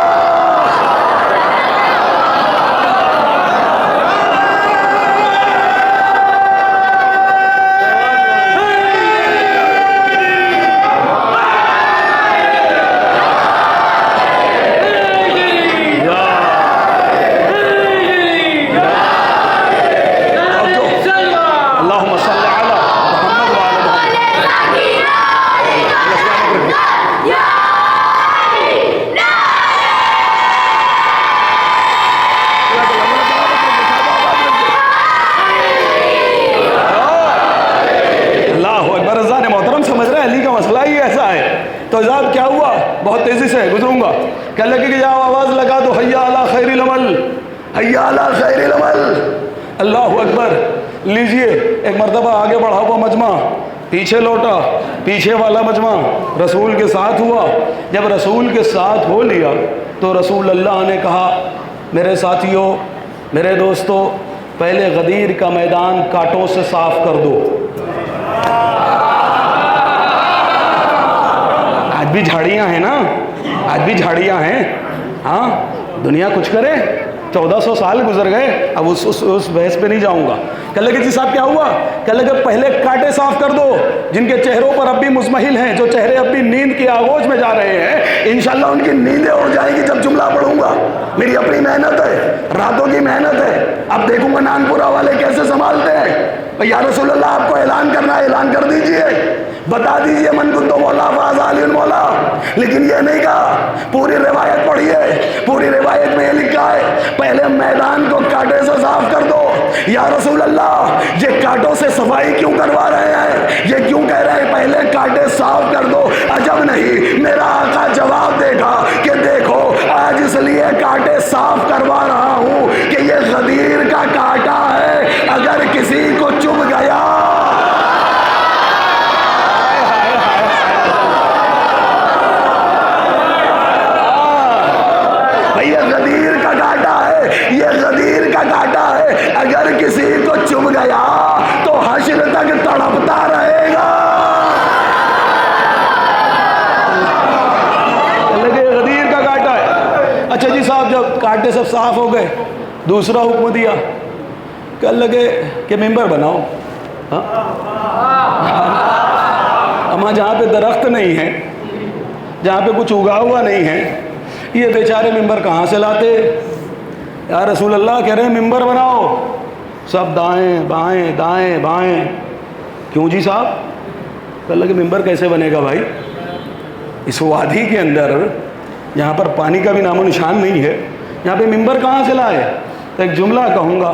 اللہم صلی علی محمد وعلی اللہ اکبر. اذان محترم سمجھ رہے ہیں علی کا مسئلہ ہی ایسا ہے. تو عذاب کیا ہوا؟ بہت تیزی سے گزروں گا. کہنے لگے کہ جاؤ آواز لگا دو، حیا علی خیر العمل، حیا علی خیر العمل. اللہ اکبر. لیجئے ایک مرتبہ آگے بڑھا ہوا مجمع پیچھے لوٹا، پیچھے والا مجمع رسول کے ساتھ ہوا. جب رسول کے ساتھ ہو لیا تو رسول اللہ نے کہا میرے ساتھیوں، میرے دوستو، پہلے غدیر کا میدان کانٹوں سے صاف کر دو. آج بھی جھاڑیاں ہیں نا، آج بھی جھاڑیاں ہیں. ہاں دنیا کچھ کرے، 1400 سال گزر گئے، اب اس بحث پہ نہیں جاؤں گا. کہنے لگے جی صاحب کیا ہوا؟ کہنے لگے پہلے کانٹے صاف کر دو جن کے چہروں پر اب بھی مزمحل ہیں، جو چہرے اب بھی نیند کی آغوش میں جا رہے ہیں. انشاءاللہ ان کی نیندیں اڑ جائیں گی جب جملہ پڑھوں گا. میری اپنی محنت ہے، راتوں کی محنت ہے. اب دیکھوں گا نانپورہ والے کیسے سنبھالتے ہیں. یا رسول اللہ آپ کو اعلان کرنا ہے، اعلان کر دیجئے، بتا دیجئے من کنتو مولا فاز علی مولا. لیکن یہ نہیں کہا، پوری روایت پڑھیے. پوری روایت میں یہ لکھا ہے پہلے میدان کو کانٹے سے صاف کر دو. یا رسول اللہ یہ کانٹوں سے صفائی کیوں کروا رہے ہیں؟ یہ کیوں کہہ رہے ہیں پہلے کانٹے صاف کر دو؟ عجب نہیں، میرا آقا جواب دے گا کہ دیکھو آج اس لیے کانٹے صاف کروا رہا ہوں کہ یہ غدیر کا کانٹا ہے، اگر کسی کو چبھ گیا یہ غدیر کا کانٹا ہے، یہ غدیر کا کانٹا ہے، اگر کسی کو چبھ گیا تو حشر تک تڑپتا رہے گا. لگے غدیر کا کانٹا ہے. اچھا جی صاحب جب کانٹے سب صاف ہو گئے، دوسرا حکم دیا. کہنے لگے کہ ممبر بناؤ. اما جہاں پہ درخت نہیں ہے، جہاں پہ کچھ اگا ہوا نہیں ہے، یہ بیچارے ممبر کہاں سے لاتے؟ یا رسول اللہ کہہ رہے ہیں ممبر بناؤ. سب دائیں بائیں دائیں بائیں. کیوں جی صاحب؟ کہنے لگے ممبر کیسے بنے گا بھائی؟ اس وادی کے اندر جہاں پر پانی کا بھی نام و نشان نہیں ہے، یہاں پہ ممبر کہاں سے لائے؟ تو ایک جملہ کہوں گا،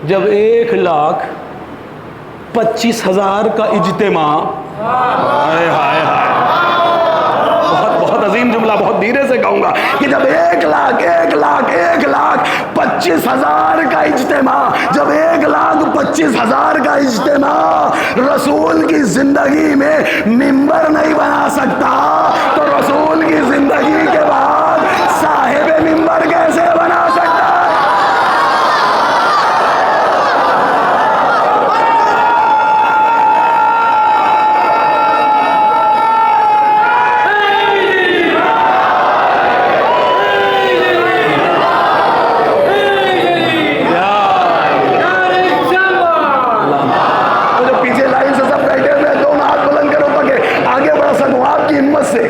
جب 1,25,000 کا اجتماع، ہائے ہائے ہائے، بہت عظیم جملہ، بہت دھیرے سے کہوں گا کہ جب 1,25,000 کا اجتماع، جب 1,25,000 کا اجتماع رسول کی زندگی میں ممبر نہیں بنا سکتا تو رسول کی زندگی کے بعد صاحب ممبر کیسے بنا سکتا ہے؟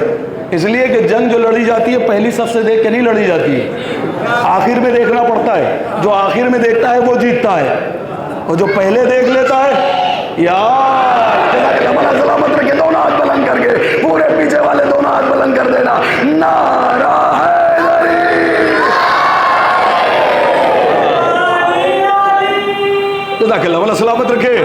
اس لیے کہ جنگ جو لڑی جاتی ہے پہلی صف سے دیکھ کے نہیں لڑی جاتی ہے، آخر میں دیکھنا پڑتا ہے. جو آخر میں دیکھتا ہے وہ جیتتا ہے، اور جو پہلے دیکھ لیتا ہے سلامت رکھے. دونوں ہاتھ بلند کر کے پورے پیچھے والے دونوں ہاتھ بلند کر دینا. نعرہ حیدری، جزاک اللہ، اللہ سلامت رکھے.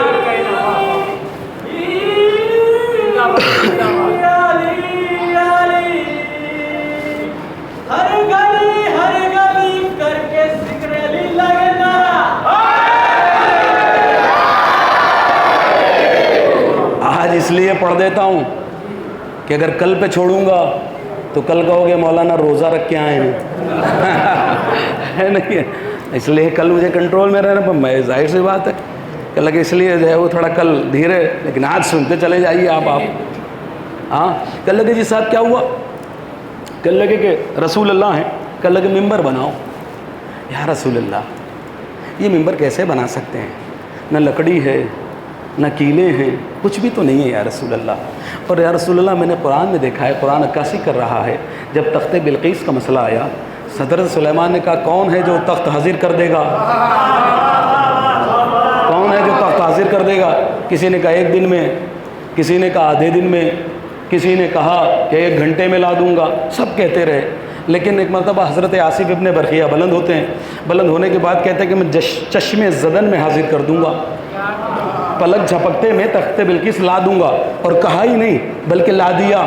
آج اس لیے پڑھ دیتا ہوں کہ اگر کل پہ چھوڑوں گا تو کل کہو گے مولانا روزہ رکھ کے آئے ہیں. ہے نہیں؟ اس لیے کل مجھے کنٹرول میں رہنا، میں ظاہر سی بات ہے کہ لگے اس لیے جو ہے وہ تھوڑا کل دھیرے، لیکن آج سنتے چلے جائیے آپ. ہاں کل لگے جی صاحب کیا ہوا؟ کل لگے کہ رسول اللہ ہیں، کل لگے ممبر بناؤ. یا رسول اللہ یہ ممبر کیسے بنا سکتے ہیں؟ نہ لکڑی ہے نہ کیلے ہیں، کچھ بھی تو نہیں ہے یا رسول اللہ. اور یا رسول اللہ میں نے قرآن میں دیکھا ہے، قرآن عکاسی کر رہا ہے، جب تخت بلقیس کا مسئلہ آیا حضرت سلیمان نے کہا کون ہے جو تخت حاضر کر دے گا؟ کون ہے جو تخت حاضر کر دے گا؟ کسی نے کہا 1 دن میں، کسی نے کہا آدھے دن میں، کسی نے کہا کہ 1 گھنٹے میں لا دوں گا. سب کہتے رہے. لیکن ایک مرتبہ حضرت آصف ابن برقیہ بلند ہوتے ہیں، بلند ہونے کے بعد کہتے ہیں کہ میں چشم زدن میں حاضر کر دوں گا، پلک جھپکتے میں تخت بلقیس لا دوں گا. اور کہا ہی نہیں بلکہ لا دیا.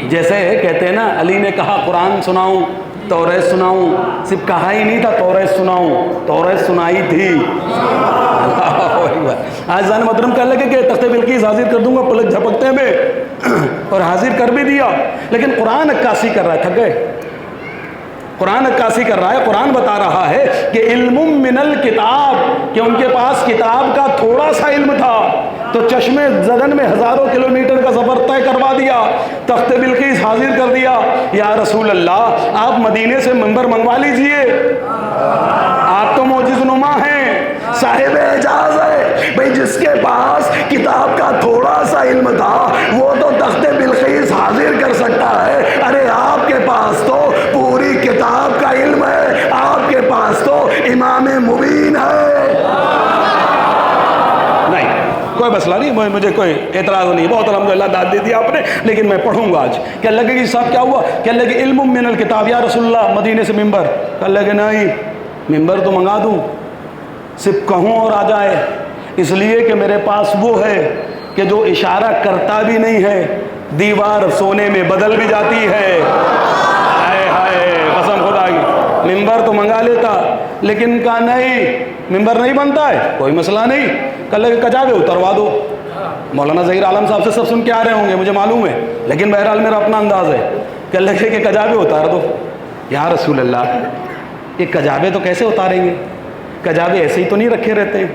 جیسے کہتے ہیں نا علی نے کہا قرآن سناؤں، توریت سناؤں، صرف کہا ہی نہیں تھا توریت سناؤں، توریت سنائی تھی. آج زان محترم کہنے لگے کہ تخت بلقیس حاضر کر دوں گا پلک جھپکتے میں، اور حاضر کر بھی دیا. لیکن قرآن عکاسی کر رہا ہے، تھک گئے. قرآن عکاسی کر رہا ہے، قرآن بتا رہا ہے کہ علم من الکتاب، کہ ان کے پاس کتاب کا تھوڑا سا علم تھا تو چشم زدن میں ہزاروں کلومیٹر کا سفر طے کروا دیا، تخت بلقیس حاضر کر دیا. یا رسول اللہ آپ مدینے سے منبر منگوا لیجئے، آپ تو معجز نما ہیں، صاحب اعجاز ہے. بھئی جس کے پاس کتاب کا تھوڑا سا علم تھا وہ تو تخت بلقیس حاضر کر سکتا ہے. ارے آپ کے پاس تو پوری کتاب کا علم ہے، آپ کے پاس تو امام مبین ہے. نہیں کوئی مسئلہ نہیں، مجھے کوئی اعتراض نہیں، بہت الحمدللہ داد دے دی آپ نے، لیکن میں پڑھوں گا آج. کہ اللہ کے صاحب کیا ہوا؟ کہ اللہ کے علم من الکتاب. یا رسول اللہ مدینے سے ممبر. کہ اللہ کے نہیں، ممبر تو منگا دوں، صرف کہوں اور آ جائے. اس لیے کہ میرے پاس وہ ہے کہ جو اشارہ کرتا بھی نہیں ہے، دیوار سونے میں بدل بھی جاتی ہے. ہائے ہائے قسم خدا کی، ممبر تو منگا لیتا لیکن کہا نہیں ممبر نہیں بنتا ہے، کوئی مسئلہ نہیں، کل کے کجاوے اتروا دو. مولانا ظہیر عالم صاحب سے سب سن کے آ رہے ہوں گے مجھے معلوم ہے، لیکن بہرحال میرا اپنا انداز ہے. کل کے کجاوے اتار دو. یا رسول اللہ یہ کجاوے تو کیسے اتاریں گے؟ کجاوے ایسے ہی تو نہیں رکھے رہتے ہیں،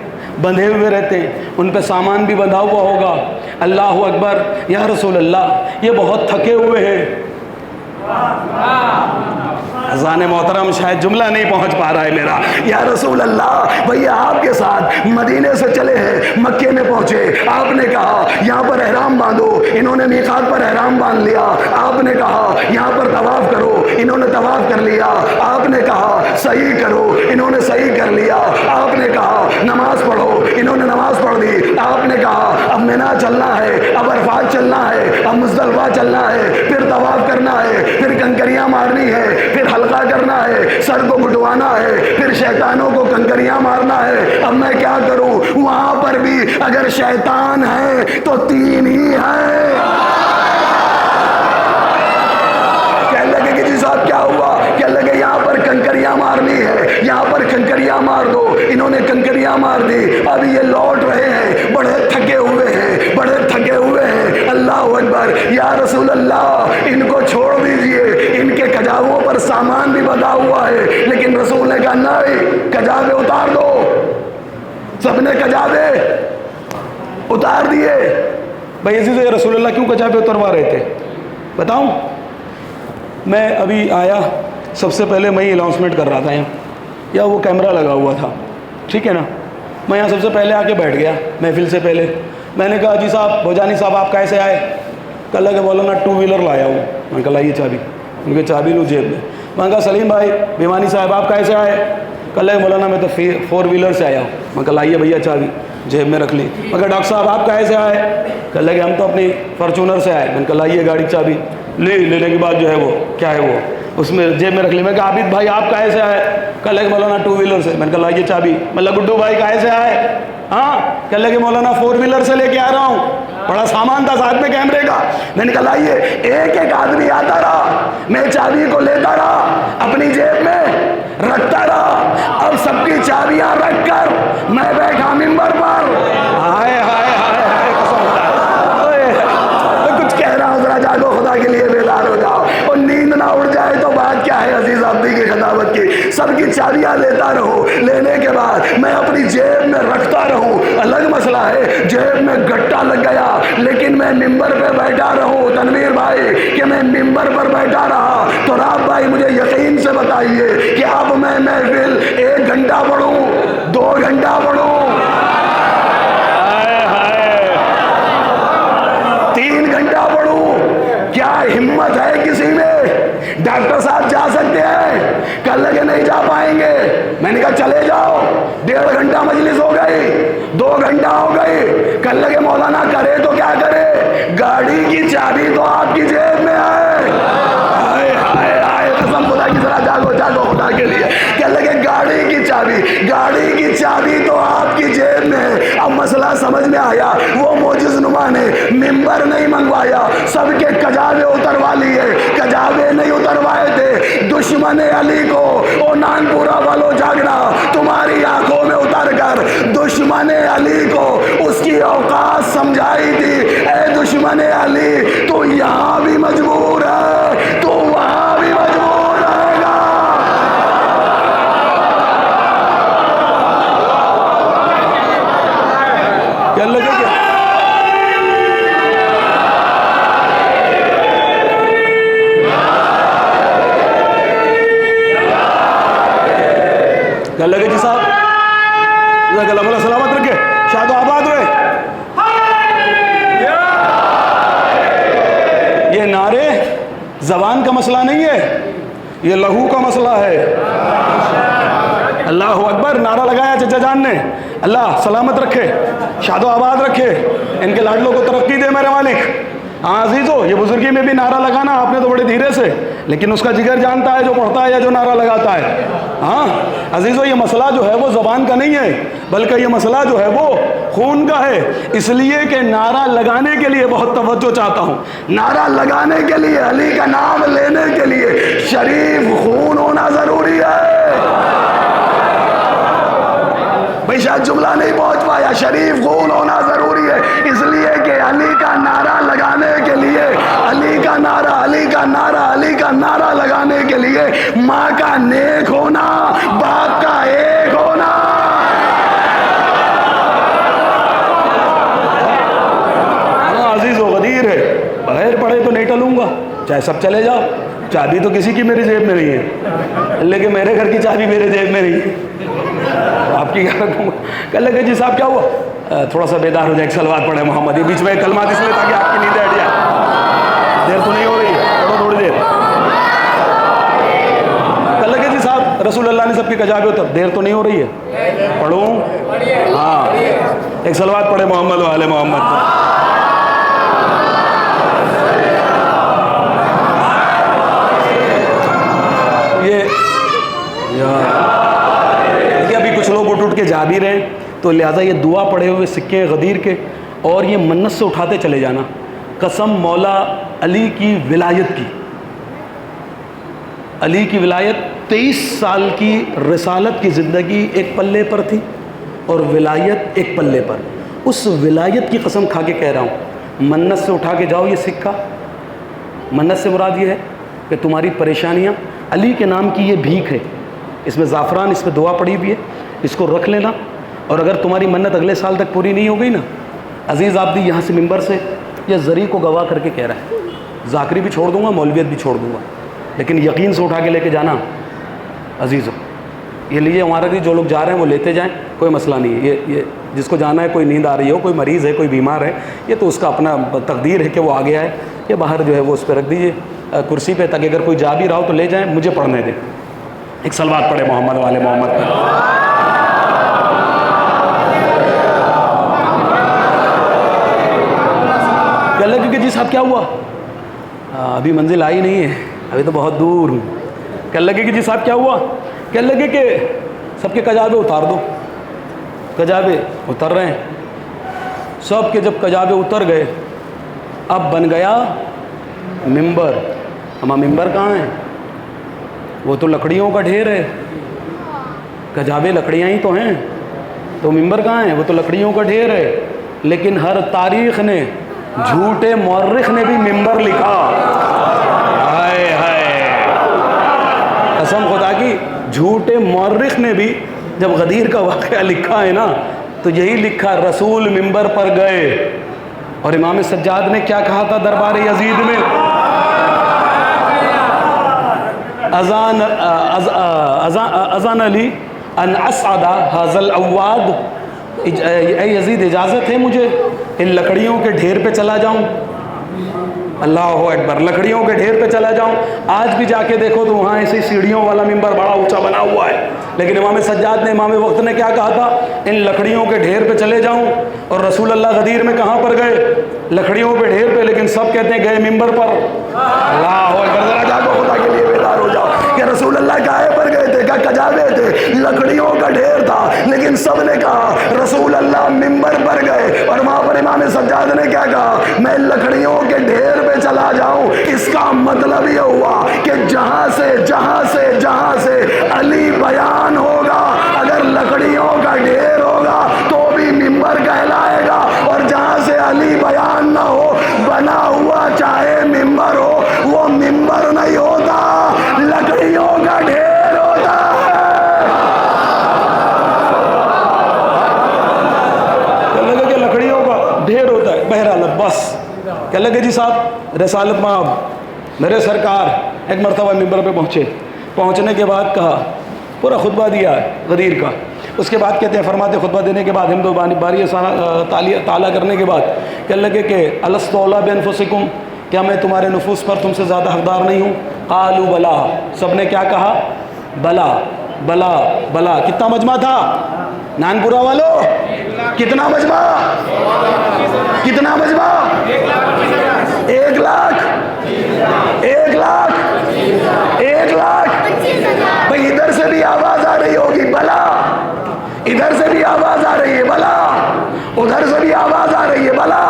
بندھے ہوئے رہتے ہیں، ان پہ سامان بھی بندھا ہوا ہوگا. اللہ اکبر. یا رسول اللہ یہ بہت تھکے ہوئے ہیں. اذان محترم شاید جملہ نہیں پہنچ پا رہا ہے میرا. یا رسول اللہ بھیا آپ کے ساتھ مدینے سے چلے ہیں، مکے میں پہنچے، آپ نے کہا یہاں پر احرام باندھو، انہوں نے میقات پر احرام باندھ لیا. آپ نے کہا یہاں پر طواف کرو، انہوں نے طواف کر لیا. آپ نے کہا صحیح کرو، انہوں نے صحیح کر لیا. آپ نے کہا نماز پڑھو، انہوں نے نماز پڑھ لی. آپ نے کہا اب مینا چلنا ہے، اب عرفات چلنا ہے، اب مزدلفہ چلنا ہے، پھر طواف کرنا ہے، پھر کنکریاں مارنی ہے، پھر حلقہ کرنا ہے، سر کو گھٹوانا ہے، پھر شیطانوں کو کنکریاں مارنا ہے. اب میں کیا کروں؟ وہاں پر بھی اگر شیطان ہے تو 3 ہی ہے. کہنے لگے کہ جی صاحب کیا ہوا؟ کہنے لگے یہاں پر کنکریاں مارنی ہے، یہاں پر کنکریاں مار دو. انہوں نے کنکریاں مار دی. اب یہ لوٹ رہے ہیں، بڑے تھکے ہوئے ہیں، بڑے تھکے ہوئے ہیں. اللہ اکبر. یا رسول اللہ ان کو چھوڑ دیجئے، ان کے کجاووں پر سامان بھی بندھا ہوا ہے. لیکن رسول نے کہا نہیں، کجاوے اتار دو. سب نے کجاوے اتار دیے. بھائی اسی سے رسول اللہ کیوں کجاوے اتروا رہے تھے بتاؤں؟ میں ابھی آیا، سب سے پہلے میں ہی اناؤنسمنٹ کر رہا تھا یہاں، یا وہ کیمرہ لگا ہوا تھا، ٹھیک ہے نا. میں یہاں سب سے پہلے آ کے بیٹھ گیا محفل سے پہلے. میں نے کہا جی صاحب بھوجانی صاحب آپ کیسے آئے؟ کل کہ مولانا 2 ویلر لایا ہوں. میں نے کہا لائیے چابی. ان کے چابی لوں جیب میں. میں نے کہا سلیم بھائی بھیمانی صاحب آپ کیسے آئے؟ کل مولانا میں تو 4 ویلر سے آیا ہوں. میں نے کہا لائیے بھیا چابی، جیب میں رکھ لی. میں کہا ڈاکٹر صاحب آپ کیسے آئے؟ کل کہ ہم تو اپنی فارچونر سے آئے. میں نے کہا لائیے گاڑی چابی. لینے کے بعد جو ہے وہ کیا ہے وہ اس میں جیب میں رکھ لی. میں کہا عابد بھائی آپ کہاں سے آئے؟ کہنے لگے مولانا 2 ویلر سے. میں نے کہا لائیے چابی. میں نے کہا گڈو بھائی کہاں سے آئے؟ ہاں. کہنے لگے مولانا 4 ویلر سے لے کے آ رہا ہوں. بڑا سامان تھا ساتھ میں کیمرے کا. میں نے کہا لائیے. ایک ایک آدمی آتا رہا, میں چابی کو لیتا رہا, اپنی جیب میں رکھتا رہا. اب سب کی چابیاں رکھ کر میں بیٹھا ممبر پر. ہائے ہائے ہائے ہائے قسم میں کچھ کہہ رہا ہوں, ذرا جاگو خدا کے لیے, بیدار ہو جاؤ. اور نیند نہ اڑ جائے تو بات کیا ہے عزیز عبدی کی خطابت کی. سب کی چابیاں لیتا رہو, لینے کے بعد میں اپنی جیب میں رکھتا رہوں. الگ مسئلہ ہے جیب میں گٹا لگ گیا, لیکن میں ممبر پہ بیٹھا رہوں. تنویر بھائی کہ میں ممبر پر بیٹھا رہا تو راب بھائی مجھے یقین سے بتائیے کہ اب میں محفل 1 گھنٹہ پڑھوں, 2 گھنٹہ پڑھوں, 3 گھنٹہ پڑھوں, کیا ہمت ہے کسی میں؟ ڈاکٹر صاحب جا سکتے ہیں؟ کل لگے نہیں جا پائیں گے. میں نے کہا چلے جاؤ. 1.5 گھنٹہ مجلس ہو گئی, 2 گھنٹہ ہو گئی. کل لگے مولانا کرے تو کیا کرے, گاڑی کی چابی تو آپ کی جیب میں ہے. ہائے ہائے ہائے قسم خدا کی, ذرا جاگو جاگو خدا کے لیے. کیا لگے گاڑی کی چابی, گاڑی کی چابی تو آپ کی جیب میں ہے. اب مسئلہ سمجھ میں آیا. وہ معجز نما نے ممبر نہیں منگوایا, سب کے کجاوے اتروا لیے. کجاوے نہیں اتروائے تھے, دشمن علی کو او نان پورا والو جاگنا تمہاری آنکھوں میں اتر کر دشمن علی کو اس کی اوقات سمجھائی تھی. اے دشمن علی تو یہاں بھی مجبور ہے, تو وہاں بھی مجبور رہے گا. کیا لگے کیا کیا لگے جی صاحب, اللہ سلامت رکھے, شاد و آباد رہے. یہ نعرے زبان کا مسئلہ نہیں ہے, یہ لہو کا مسئلہ ہے. اللہ اکبر نعرہ لگایا چچا جان نے, اللہ سلامت رکھے, شاد و آباد رکھے, ان کے لاڈلوں کو ترقی دے میرے مالک. ہاں عزیزو, یہ بزرگی میں بھی نعرہ لگانا آپ نے تو بڑے دھیرے سے, لیکن اس کا جگر جانتا ہے جو پڑھتا ہے یا جو نعرہ لگاتا ہے. ہاں عزیزو, یہ مسئلہ جو ہے وہ زبان کا نہیں ہے, بلکہ یہ مسئلہ جو ہے وہ خون کا ہے. اس لیے کہ نعرہ لگانے کے لیے بہت توجہ چاہتا ہوں. نعرہ لگانے کے لیے, علی کا نام لینے کے لیے شریف خون ہونا ضروری ہے. بھائی شاید جملہ نہیں پہنچ پایا. شریف خون ہونا ضروری ہے, اس لیے کہ علی کا نعرہ لگانے کے لیے, علی کا نعرہ, علی کا نعرہ, علی کا نعرہ لگانے کے لیے ماں کا نیک ہونا, باپ کا ایک ہونا. ہاں عزیز و غدیر ہے, بغیر پڑھے تو نہیں ٹلوں گا, چاہے سب چلے جاؤ. چابی تو کسی کی میری جیب میں نہیں ہے, لیکن میرے گھر کی چابی میرے جیب میں نہیں ہے. آپ کی کیا رکھوں گا. کہنے لگے جی صاحب کیا ہوا, تھوڑا سا بیدار ہو جائے, ایک سلوات پڑھے محمد. یہ بیچ میں کلمات اس لیے تاکہ آپ کی نیند ہٹ جائے. دیر تو نہیں ہو رہی ہے, پڑھو تھوڑی دیر. کہنے لگے جی صاحب رسول اللہ نے سب کی کجاوے اتر, دیر تو نہیں ہو رہی ہے, پڑھوں. ہاں ایک سلوات پڑھے محمد والے محمد. یہ ابھی کچھ لوگ اٹھ کے جا بھی رہے ہیں, تو لہٰذا یہ دعا پڑھے ہوئے سکے غدیر کے, اور یہ منت سے اٹھاتے چلے جانا. قسم مولا علی کی ولایت کی, علی کی ولایت 23 سال کی رسالت کی زندگی ایک پلے پر تھی, اور ولایت ایک پلے پر. اس ولایت کی قسم کھا کے کہہ رہا ہوں, منت سے اٹھا کے جاؤ یہ سکہ. منت سے مراد یہ ہے کہ تمہاری پریشانیاں, علی کے نام کی یہ بھیک ہے, اس میں زعفران, اس میں دعا پڑی ہوئی ہے, اس کو رکھ لینا. اور اگر تمہاری منت اگلے سال تک پوری نہیں ہو گئی نا, عزیز آبدی یہاں سے ممبر سے یہ زری کو گواہ کر کے کہہ رہا ہے, ذاکری بھی چھوڑ دوں گا, مولویت بھی چھوڑ دوں گا, لیکن یقین سے اٹھا کے لے کے جانا عزیزو. یہ لیے ہمارا بھی جو لوگ جا رہے ہیں وہ لیتے جائیں, کوئی مسئلہ نہیں ہے. یہ جس کو جانا ہے, کوئی نیند آ رہی ہو, کوئی مریض ہے, کوئی بیمار ہے, یہ تو اس کا اپنا تقدیر ہے کہ وہ آ گیا ہے. یہ باہر جو ہے وہ اس پہ رکھ دیجیے کرسی پہ, تاکہ اگر کوئی جا بھی رہا ہو تو لے جائیں, مجھے پڑھنے دیں. ایک سلوات پڑھے محمد والے محمد پر. کہنے لگے کہ جی صاحب کیا ہوا, ابھی منزل آئی نہیں ہے, ابھی تو بہت دور ہوں. کہنے لگے کہ جی صاحب کیا ہوا؟ کہنے لگے کہ سب کے کجابے اتار دو. کجابے اتر رہے ہیں سب کے. جب کجابے اتر گئے اب بن گیا ممبر. ہمارا ممبر کہاں ہے؟ وہ تو لکڑیوں کا ڈھیر ہے. کجابے لکڑیاں ہی تو ہیں, تو ممبر کہاں ہے؟ وہ تو لکڑیوں کا ڈھیر ہے. لیکن ہر تاریخ نے, جھوٹے مورخ نے بھی ممبر لکھا. ہائے ہائے, قسم خدا کی, جھوٹے مورخ نے بھی جب غدیر کا واقعہ لکھا ہے نا تو یہی لکھا, رسول ممبر پر گئے. اور امام سجاد نے کیا کہا تھا دربار یزید میں؟ اذان علی ان اسعد هذا الاواد, اے یزید اجازت ہے مجھے ان لکڑیوں کے ڈھیر پہ چلا جاؤں؟ اللہ اکبر, لکڑیوں کے ڈھیر پہ چلا جاؤں. آج بھی جا کے دیکھو تو وہاں ایسی سیڑھیوں والا ممبر بڑا اونچا بنا ہوا ہے. لیکن امام سجاد نے, امام وقت نے کیا کہا تھا؟ ان لکڑیوں کے ڈھیر پہ چلے جاؤں. اور رسول اللہ غدیر میں کہاں پر گئے؟ لکڑیوں پہ ڈھیر پہ. لیکن سب کہتے ہیں گئے ممبر پر. اللہ اکبر, ذرا جاگو, خدا کے لیے بیدار ہو جاؤ کہ رسول اللہ کہے پر گئے تھے, کیا کجابے تھے, لکڑیوں کا ڈھیر تھا. لیکن سب نے کہا رسول اللہ ممبر پر گئے. اور وہاں پر امام سجاد نے کیا کہا؟ میں لکڑیوں کے ڈھیر پہ چلا جاؤں. اس کا مطلب یہ ہوا کہ جہاں سے علی بیان ہوگا, اگر لکڑیوں کا ڈھیر ہوگا تو بھی ممبر کہلائے گا. اور جہاں سے علی بیان نہ ہو, بنا ہوا چاہے ممبر ہو, وہ ممبر نہیں ہوتا, لکڑیوں کا ڈھیر ہوتا ہے. کہنے لگے کہ لکڑیوں کا ڈھیر ہوتا ہے. بہرحال بس کہنے لگے جی صاحب رسالت مآب میرے سرکار ایک مرتبہ ممبر پہ پہنچے. پہنچنے کے بعد کہا, پورا خطبہ دیا غدیر کا. اس کے بعد کہتے ہیں, فرماتے خطبہ دینے کے بعد حمد و باری تعالیٰ کرنے کے بعد کہنے لگے کہ الست اولیٰ بانفسکم, کیا میں تمہارے نفوس پر تم سے زیادہ حقدار نہیں ہوں؟ قالوا بلا, سب نے کیا کہا؟ بلا بلا بلا. کتنا مجمع تھا نانپورہ والوں؟ کتنا مجمع؟ کتنا مجمع؟ 1 لاکھ 1 لاکھ 1 لاکھ. بھئی ادھر سے بھی آواز آ رہی ہوگی بلا, ادھر سے بھی آواز آ رہی ہے بلا, ادھر سے بھی آواز آ رہی ہے بلا.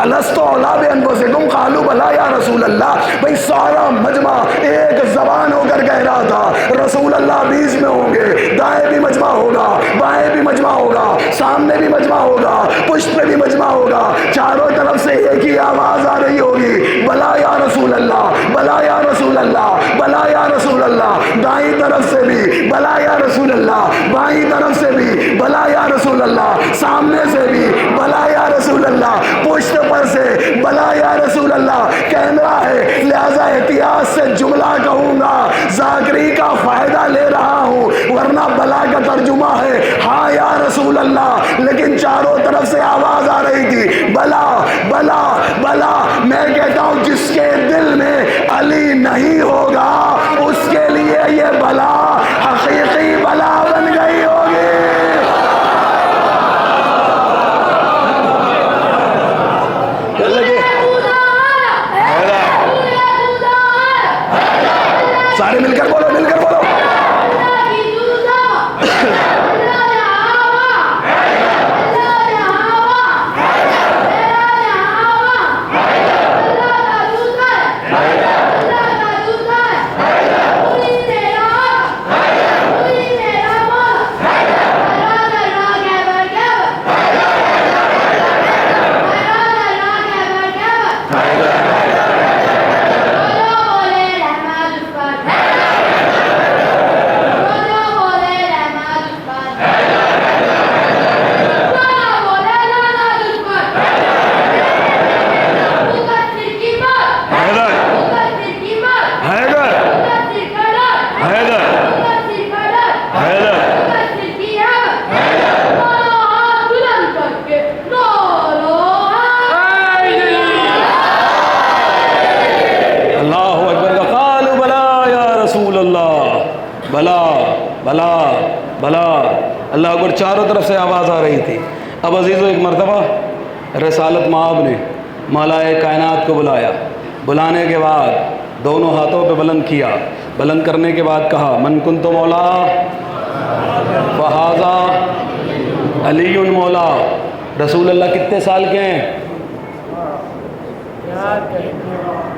الست اولیٰ بانفسکم قالوا بلا یا رسول اللہ. بھئی سارا مجمع ایک زبان ہو کر کہہ رہا تھا رسول اللہ بیچ میں ہوں گے. دائیں بھی مجمع ہوگا, بائیں بھی مجمع ہوگا, سامنے بھی مجمع ہوگا, پشت پہ بھی مجمع ہوگا. چاروں طرف سے ایک ہی آواز آ رہی ہوگی, بلا یا رسول اللہ, بلا یا رسول اللہ, بلا یا رسول اللہ. دائیں طرف سے بھی بلا یا رسول اللہ, بائیں طرف سے بھی بلا یا رسول اللہ, سامنے سے بھی بلا یا رسول اللہ, پشت پر سے بلا یا رسول اللہ. کیمرہ ہے لہذا احتیاط سے جملہ کہوں گا, ذاکری کا فائدہ لے رہا ہوں, ورنہ بلا کا ترجمہ ہے ہاں یا رسول اللہ. لیکن چاروں طرف سے آواز آ رہی تھی بلا بلا بلا. میں کہتا ہوں جس کے دل میں علی نہیں ہوگا اس کے لیے یہ بلا حقیقی بلا بن گئی ہوگی. سارے مل کر بولو, مل کر بولو. بلا بلا بلا. اللہ اکبر. چاروں طرف سے آواز آ رہی تھی. اب عزیزو ایک مرتبہ رسالت مآب نے مالائے کائنات کو بلایا. بلانے کے بعد دونوں ہاتھوں پہ بلند کیا, بلند کرنے کے بعد کہا من کنت مولا فہذا علی مولا. رسول اللہ کتنے سال کے ہیں؟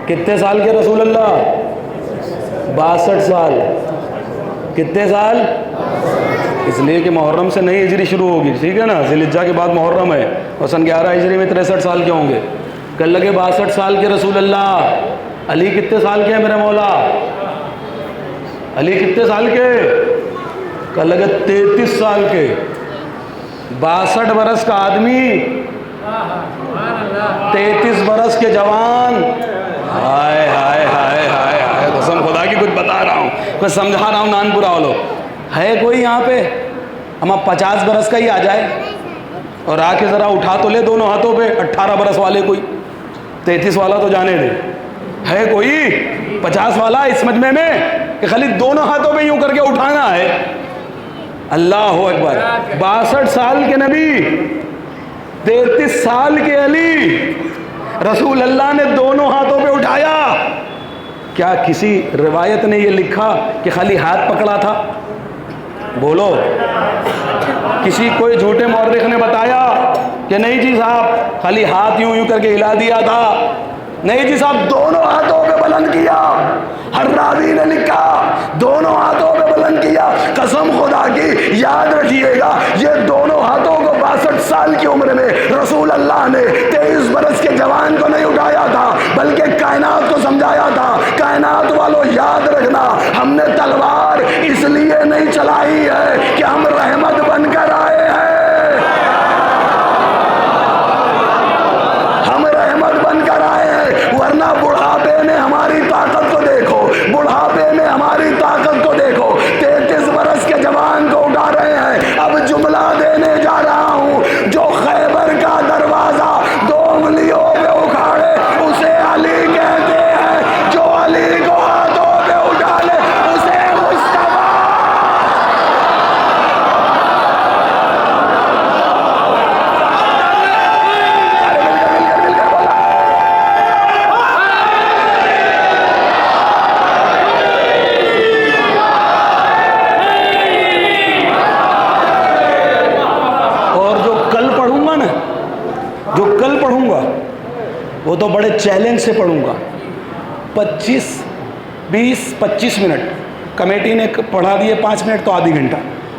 کتنے سال کے رسول اللہ؟ 62 سال. کتنے سال؟ اس لیے کہ محرم سے نئی ہجری شروع ہوگی, ٹھیک ہے نا, ذی الحجہ کے بعد محرم ہے, اور سن 11 ہجری میں 63 سال کے ہوں گے. کہنے لگے 62 سال کے رسول اللہ. علی کتنے سال کے ہیں میرے مولا؟ علی کتنے سال کے؟ کہنے لگے 33 سال کے. 62 برس کا آدمی, 33 برس کے جوان. ہائے ہائے ہائے ہائے ہائے, قسم خدا کی کچھ بتا رہا ہوں, کچھ سمجھا رہا ہوں, نان پورا ہو لو. ہے کوئی یہاں پہ ہم اب 50 برس کا ہی آ جائے اور آ کے ذرا اٹھا تو لے دونوں ہاتھوں پہ 18 برس والے, کوئی 33 والا تو جانے دے. ہے کوئی 50 والا اس مجمع میں کہ خالی دونوں ہاتھوں پہ یوں کر کے اٹھانا ہے؟ اللہ اکبر. 62 سال کے نبی, 33 سال کے علی, رسول اللہ نے دونوں ہاتھوں پہ اٹھایا. کیا کسی روایت نے یہ لکھا کہ خالی ہاتھ پکڑا تھا؟ بولو. کسی کوئی جھوٹے مورخ نے بتایا کہ نہیں جی صاحب خالی ہاتھ یوں یوں کر کے ہلا دیا تھا؟ نہیں جی صاحب, دونوں ہاتھوں پہ بلند کیا. ہر راوی نے لکھا دونوں ہاتھوں پہ بلند کیا. قسم خدا کی یاد رکھیے گا, یہ دونوں ہاتھوں کو 62 سال کی عمر میں رسول اللہ نے 23 برس کے جوان کو نہیں اٹھایا تھا, بلکہ کائنات کو سمجھایا تھا. کائنات والوں یاد رکھنا, ہم نے تلوار اس لیے نہیں چلائی ہے کہ ہم رحمت بن کر آئے ہیں. ہم رحمت بن کر آئے ہیں, ورنہ بڑھاپے میں ہماری طاقت کو دیکھو, بڑھاپے میں ہماری طاقت کو دیکھو. 33 برس کے جوان کو اٹھا رہے ہیں. اب جملہ دینے جا رہا ہوں, جو خیبر کا دروازہ 2 انگلیوں پہ اکھاڑے اسے علی کہتے ہیں, جو علی کو ہاتھوں پہ اٹھا لے اسے مصطفیٰ. وہ تو بڑے چیلنج سے پڑھوں گا. 25 منٹ کمیٹی نے پڑھا دیے, 5 منٹ تو آدھی گھنٹہ,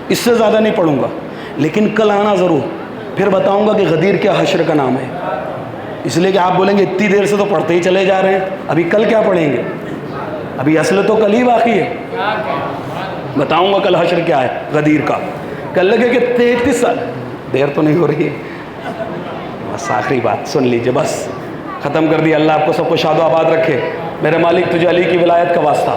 اس سے زیادہ نہیں پڑھوں گا. لیکن کل آنا ضرور, پھر بتاؤں گا کہ غدیر کیا حشر کا نام ہے. اس لیے کہ آپ بولیں گے اتنی دیر سے تو پڑھتے ہی چلے جا رہے ہیں, ابھی کل کیا پڑھیں گے؟ ابھی اصل تو کل ہی باقی ہے. بتاؤں گا کل حشر کیا ہے غدیر کا. کل لگے کہ 33 سال, دیر تو نہیں ہو رہی ہے, بس آخری بات سن لیجئے, بس ختم کر دیا. اللہ آپ کو سب کو شاد و آباد رکھے. میرے مالک تجھے علی کی ولایت کا واسطہ,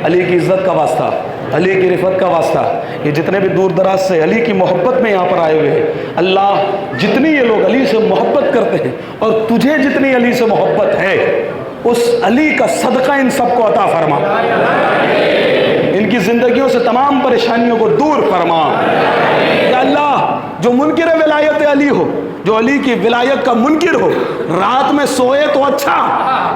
علی کی عزت کا واسطہ, علی کی رفت کا واسطہ, یہ جتنے بھی دور دراز سے علی کی محبت میں یہاں پر آئے ہوئے ہیں, اللہ جتنی یہ لوگ علی سے محبت کرتے ہیں اور تجھے جتنی علی سے محبت ہے, اس علی کا صدقہ ان سب کو عطا فرما. ان کی زندگیوں سے تمام پریشانیوں کو دور فرما. یا اللہ جو منکر ولایت علی ہو, جو علی کی ولایت کا منکر ہو, رات میں سوئے تو اچھا,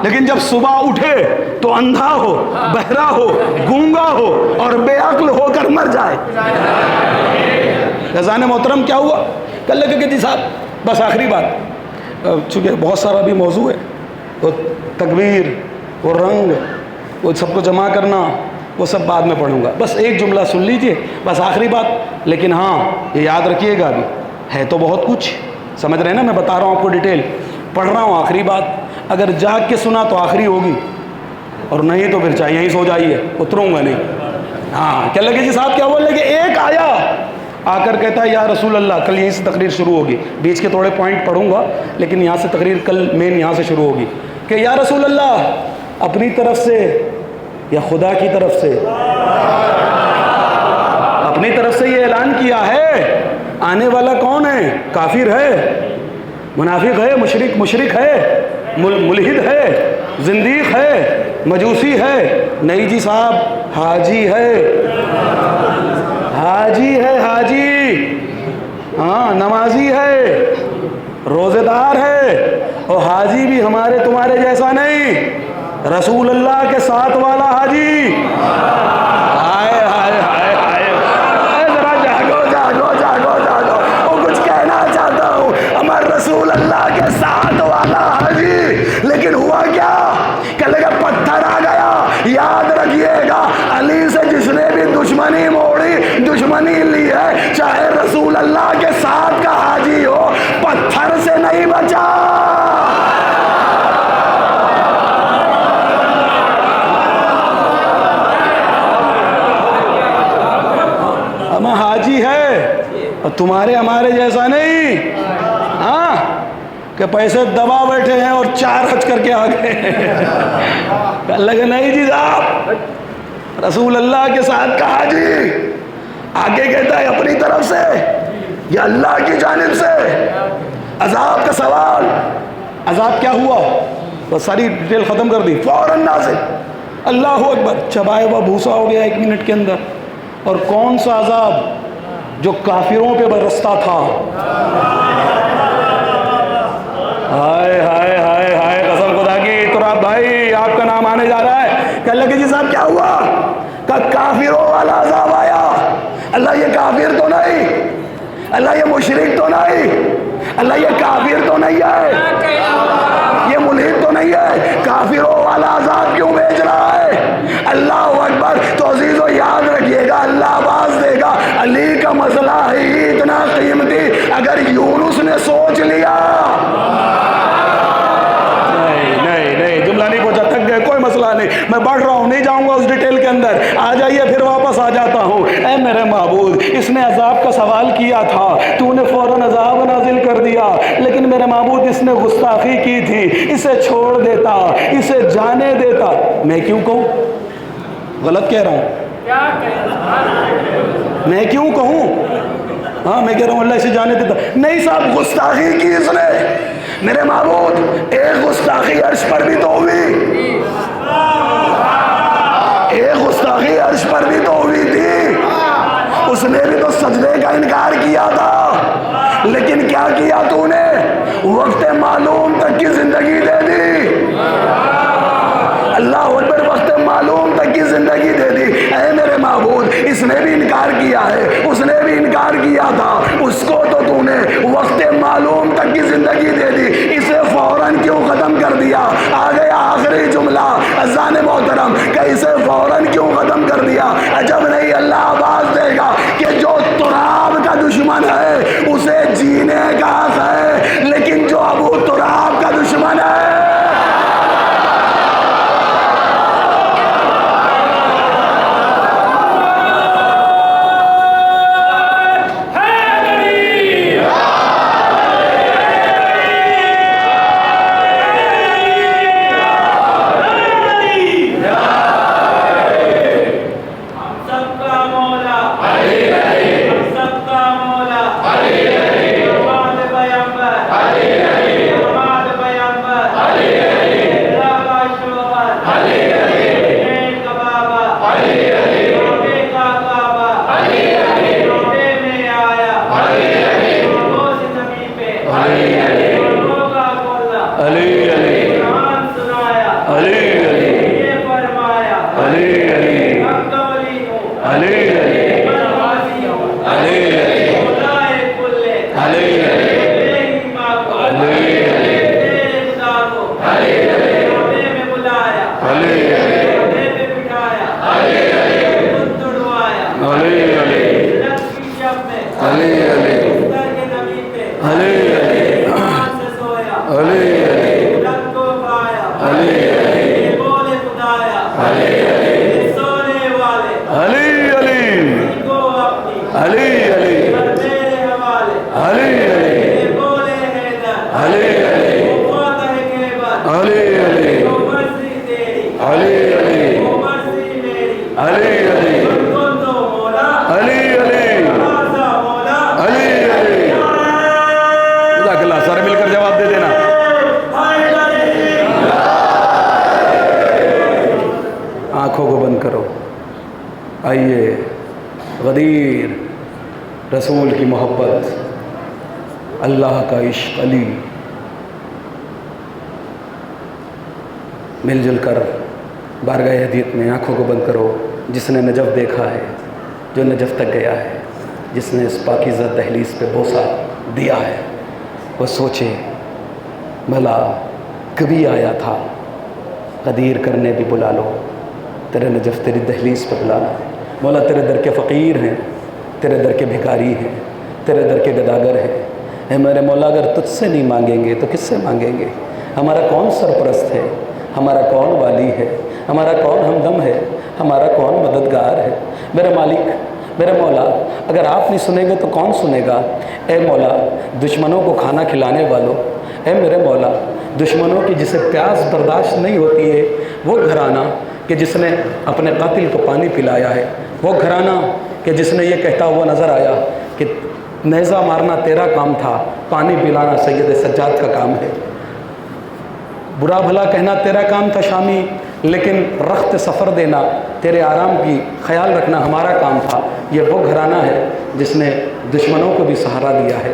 لیکن جب صبح اٹھے تو اندھا ہو, بہرا ہو, گونگا ہو اور بے عقل ہو کر مر جائے. رضان محترم کیا ہوا؟ کل لگے کہ جی صاحب بس آخری بات, چونکہ بہت سارا بھی موضوع ہے, وہ تکبیر, وہ رنگ, وہ سب کو جمع کرنا, وہ سب بعد میں پڑھوں گا. بس ایک جملہ سن لیجئے, بس آخری بات. لیکن ہاں یہ یاد رکھیے گا, ابھی ہے تو بہت کچھ, سمجھ رہے ہیں نا, میں بتا رہا ہوں آپ کو ڈیٹیل, پڑھ رہا ہوں. آخری بات اگر جاگ کے سنا تو آخری ہوگی, اور نہیں تو پھر چاہیے یہیں سو جائیے, اتروں گا نہیں. ہاں کیا لگے جی صاحب کیا بولے کہ ایک آیا آ کر کہتا ہے یا رسول اللہ, کل یہیں سے تقریر شروع ہوگی, بیچ کے تھوڑے پوائنٹ پڑھوں گا لیکن یہاں سے تقریر کل مین یہاں سے شروع ہوگی, کہ یا رسول اللہ اپنی طرف سے یا خدا کی طرف سے, اپنی طرف سے یہ اعلان کیا ہے, آنے والا کون ہے؟ کافر ہے, منافق ہے, مشرک ہے, ملحد ہے, زندیق ہے, مجوسی ہے. نہیں جی صاحب, حاجی ہے, حاجی ہے, حاجی, ہاں نمازی ہے, روزے دار ہے. اور حاجی بھی ہمارے تمہارے جیسا نہیں, رسول اللہ کے ساتھ والا حاجی، ہائے ہائے ہائے ہائے، ذرا جاگو جاگو جاگو جاگو، وہ کچھ کہنا چاہتا ہوں، ہمارے رسول اللہ کے ساتھ والا حاجی، لیکن ہوا کیا کہ لگا پتھر آ گیا۔ یاد رکھیے گا، علی سے جس نے بھی دشمنی موڑی، دشمنی لی ہے، چاہے رسول اللہ کے ساتھ کا حاجی ہو، پتھر سے نہیں بچا۔ ہم حاجی ہے اور تمہارے ہمارے جیسا نہیں، ہاں کہ پیسے دبا بیٹھے ہیں اور 4 حج کر کے آ گئے۔ اللہ کہ نہیں جی صاحب، رسول اللہ کے ساتھ کا حاجی آگے کہتا ہے اپنی طرف سے یا اللہ کی جانب سے۔ عذاب کا سوال، عذاب کیا ہوا، بس ساری ڈیٹیل ختم کر دی، فوراً نازل، اللہ اکبر، چبائے ہوا بھوسا ہو گیا 1 منٹ کے اندر۔ اور کون سا عذاب؟ جو کافروں پہ برستا تھا۔ ہائے ہائے ہائے ہائے، قسم خدا کی، تراب بھائی آپ کا نام آنے جا رہا ہے کہ اللہ کے جی صاحب کیا ہوا، کہ کافروں والا عذاب آیا۔ اللہ یہ کافر تو نہیں، اللہ یہ مشرک تو نہیں، اللہ یہ کافر تو نہیں ہے، یہ ملحد تو نہیں ہے، کافروں والا عذاب کیوں بھیج رہا ہے؟ اللہ اکبر۔ تو عزیزو یاد رکھیے گا، اللہ آواز دے گا، علی کا مسئلہ ہی اتنا قیمتی، اگر یونس نے سوچ لیا، نہیں جملہ نہیں پہنچا، تھک گئے، کوئی مسئلہ نہیں، میں بڑھ رہا ہوں، نہیں جاؤں گا اس ڈیٹیل کے اندر، آ جائیے پھر واپس آ جاتا ہوں۔ اے میرے معبود، اس نے عذاب کا سوال کیا تھا، تو نے فوراً عذاب نازل کر دیا، لیکن میرے معبود اس نے گستاخی کی تھی، اسے چھوڑ دیتا، اسے جانے دیتا۔ میں کیوں کہوں؟ غلط کہہ رہا ہوں؟ میں کیوں کہوں؟ ہاں میں کہہ رہا ہوں اللہ اسے جانے دیتا۔ نہیں صاحب، گستاخی کی اس نے، میرے معبود ایک گستاخی عرش پر بھی تو ہوئی، ایک گستاخی عرش پر بھی تو ہوئی تھی، اس نے بھی تو سجدے کا انکار کیا تھا، لیکن کیا کیا تو نے؟ وقت معلوم تک کی زندگی دے دی۔ اللہ اکبر، وقت معلوم تک کی زندگی دے دی۔ اے میرے معبود، اس نے بھی انکار کیا ہے، اس نے بھی انکار کیا تھا، اس کو تو نے وقت معلوم تک کی زندگی دے دی، اسے فوراً کیوں ختم کر دیا؟ آ گیا آخری جملہ، اذان محترم، کہ اسے فوراً کیوں ختم کر دیا؟ عجب نہیں، اللہ آواز دے گا کہ جو تراب کا دشمن ہے اسے جینے کا حق ہے، لیکن جو ابو تراب کا دشمن ہے، آئیے غدیر رسول کی محبت، اللہ کا عشق، علی مل جل کر بارگاہ ہدیت میں آنکھوں کو بند کرو. جس نے نجف دیکھا ہے، جو نجف تک گیا ہے، جس نے اس پاکیزہ دہلیز پہ بوسہ دیا ہے، وہ سوچے بھلا کبھی آیا تھا غدیر کرنے بھی بلا لو. تیرے نجف تیری دہلیز پہ بلانا ہے. مولا تیرے در کے فقیر ہیں، تیرے در کے بھکاری ہیں، تیرے در کے گداگر ہیں. اے میرے مولا اگر تجھ سے نہیں مانگیں گے تو کس سے مانگیں گے؟ ہمارا کون سرپرست ہے؟ ہمارا کون والی ہے؟ ہمارا کون ہمدم ہے؟ ہمارا کون مددگار ہے؟ میرے مالک، میرے مولا، اگر آپ نہیں سنیں گے تو کون سنے گا؟ اے مولا دشمنوں کو کھانا کھلانے والوں، اے میرے مولا دشمنوں کی جسے پیاس برداشت نہیں ہوتی ہے، وہ گھرانہ کہ جس نے اپنے قاتل کو پانی پلایا ہے، وہ گھرانہ کہ جس نے یہ کہتا ہوا نظر آیا کہ نیزہ مارنا تیرا کام تھا، پانی پلانا سید سجاد کا کام ہے. برا بھلا کہنا تیرا کام تھا شامی، لیکن رخت سفر دینا، تیرے آرام کی خیال رکھنا ہمارا کام تھا. یہ وہ گھرانہ ہے جس نے دشمنوں کو بھی سہارا دیا ہے.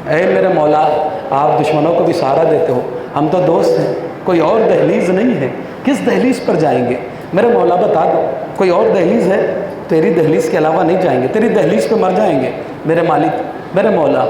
اے میرے مولا آپ دشمنوں کو بھی سہارا دیتے ہو، ہم تو دوست ہیں، کوئی اور دہلیز نہیں ہے، کس دہلیز پر جائیں گے؟ میرے مولا بتا دو، کوئی اور دہلیز ہے؟ تیری دہلیز کے علاوہ نہیں جائیں گے، تیری دہلیز پہ مر جائیں گے. میرے مالک، میرے مولا،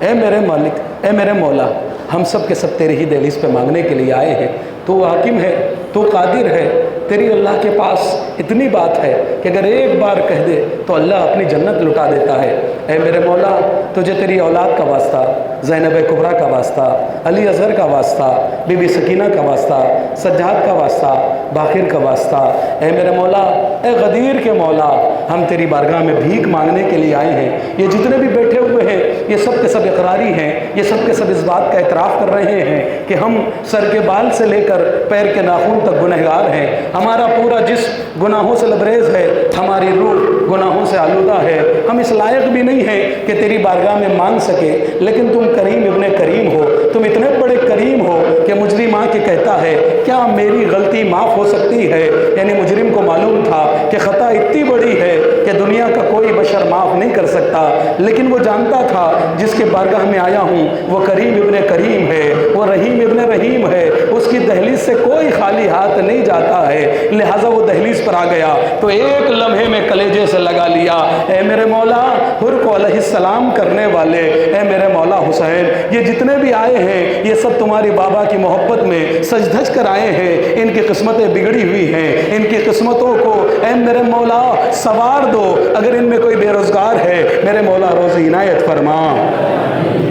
اے میرے مالک، اے میرے مولا، ہم سب کے سب تیری ہی دہلیز پہ مانگنے کے لیے آئے ہیں. تو حاکم ہے، تو قادر ہے، تیری اللہ کے پاس اتنی بات ہے کہ اگر ایک بار کہہ دے تو اللہ اپنی جنت لٹا دیتا ہے. اے میرے مولا تجھے تیری اولاد کا واسطہ، زینب کبریٰ کا واسطہ، علی اصغر کا واسطہ، بی بی سکینہ کا واسطہ، سجاد کا واسطہ، باقر کا واسطہ، اے میرے مولا، اے غدیر کے مولا، ہم تیری بارگاہ میں بھیک مانگنے کے لیے آئے ہیں. یہ جتنے بھی بیٹھے ہوئے ہیں یہ سب کے سب اقراری ہیں، یہ سب کے سب اس بات کا اعتراف کر رہے ہیں کہ ہم سر کے بال سے لے کر پیر کے ناخن تک گنہگار ہیں. ہمارا پورا جسم گناہوں سے لبریز ہے، ہماری روح گناہوں سے آلودہ ہے. ہم اس لائق بھی نہیں ہیں کہ تیری بارگاہ میں مانگ سکے، لیکن تم کریم ابن کریم ہو، تم اتنے بڑے کریم ہو کہ مجرم آ کے کہتا ہے کیا میری غلطی معاف ہو سکتی ہے؟ یعنی مجرم کو معلوم تھا کہ خطا اتنی بڑی ہے کہ دنیا کا کوئی بشر معاف نہیں کر سکتا، لیکن وہ جانتا تھا جس کے بارگاہ میں آیا ہوں وہ کریم ابن کریم ہے، وہ رحیم ابن رحیم ہے، اس کی دہلیز سے کوئی خالی ہاتھ نہیں جاتا ہے. لہٰذا وہ دہلیز پر آ گیا تو ایک لمحے میں کلیجے سے لگا لیا. اے میرے مولا حر کو علیہ السلام کرنے والے، اے میرے مولا حسین، یہ جتنے بھی آئے ہیں یہ سب تمہاری بابا کی محبت میں سج دھج کر آئے ہیں. ان کی قسمتیں بگڑی ہوئی ہیں، ان کی قسمتوں کو اے میرے مولا سوار دو. اگر ان میں کوئی بے روزگار ہے میرے مولا روزی عنایت فرما،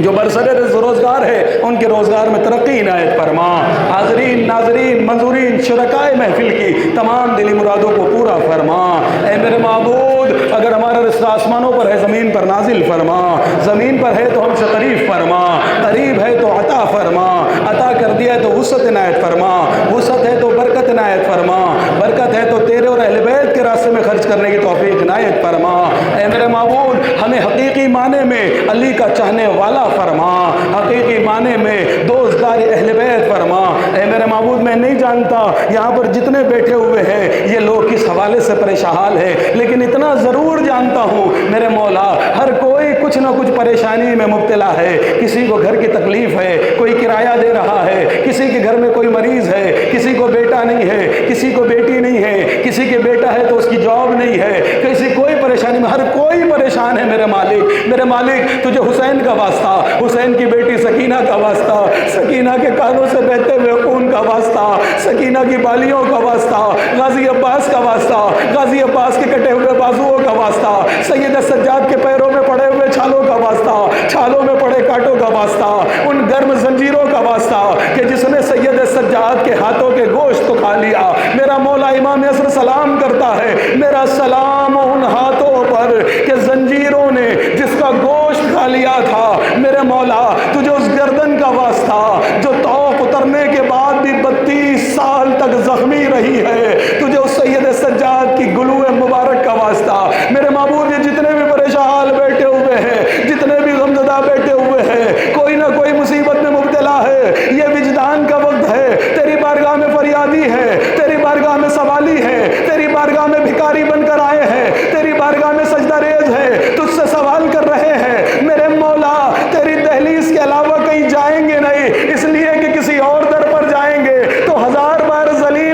جو برسر روزگار ہے ان کے روزگار میں ترقی عنایت فرما. حاضرین، ناظرین، منظورین، شرکائے محفل کی تمام دلی مرادوں کو پورا فرما. اے میرے معبود اگر ہمارا رشتہ آسمانوں پر ہے زمین پر نازل فرما، زمین پر ہے تو ہم سے قریب فرما، قریب ہے تو عطا فرما، عطا کر دیا تو وسعت عنایت فرما، وسعت ہے تو برکت عنایت فرما، برکت ہے تو تیرے اور اہل بیت کے راستے میں خرچ کرنے کی توفیق عنایت فرما. اے میرے معبود ہمیں حقیقی معنی میں علی کا چاہنے والا فرما، حقیقی معنی میں دوستدار اہل بیت فرما. اے میرے معبود میں نہیں جانتا یہاں پر جتنے بیٹھے ہوئے ہیں یہ لوگ کس حوالے سے پریشان ہے، لیکن اتنا ضرور جانتا ہوں میرے مولا ہر کوئی کچھ نہ کچھ پریشانی میں مبتلا ہے. کسی کو گھر کی تکلیف ہے، کوئی کرایہ دے رہا ہے، کسی کے گھر میں کوئی مریض ہے، کسی کو بیٹا نہیں ہے، کسی کو بیٹی نہیں ہے، کسی کے بیٹا ہے تو اس کی جاب نہیں ہے، کسی کوئی پریشانی میں، ہر کوئی پریشان ہے میرے مالک. میرے مالک تجھے حسین کا واسطہ، حسین کی بیٹی سکینہ کا واسطہ، سکینہ کے کانوں سے بہتے ہوئے خون کا واسطہ، سکینہ کی بالیوں کا واسطہ، غازی عباس کا واسطہ، غازی عباس کے کٹے ہوئے بازوؤں کا واسطہ، سید سجاد کے پیروں میں پڑے ہوئے چھالوں کا واسطہ، چھالوں میں پڑے کانٹوں کا واسطہ، ان گرم زنجیروں کا واسطہ کہ جس نے سید سجاد کے ہاتھوں کے گوشت کو کھا لیا. میرا مولا امام عصر سلام کرتا ہے، میرا سلام ان ہاتھوں پر کہ زنجیروں نے جس کا گوشت کھا لیا تھا. میرے مولا تجھے اس گردن کا واسطہ جو طوف اترنے کے بعد بھی 32 سال تک زخمی رہی ہے، تجھے اس سید سجاد کی گلوئے مبارک کا واسطہ. میرے معبود یہ جتنے بھی پریشان بیٹھے ہوئے ہیں، جتنے بھی غمزدہ بیٹھے ہوئے ہیں، کوئی نہ کوئی مصیبت میں مبتلا ہے، یہ وجدان کا وقت ہے، تیری بارگاہ میں فریادی ہے، تیری بارگاہ میں سوالی ہے، تیری بارگاہ میں بھکاری بن کر آئے ہیں، تیری بارگاہ میں سجدہ ریز ہے، تجھ سے سوال کر رہے ہیں. میرے مولا تیری دہلیز کے علاوہ کہیں جائیں گے نہیں، اس لیے کہ کسی اور در پر جائیں گے تو 1000 بار ذلیل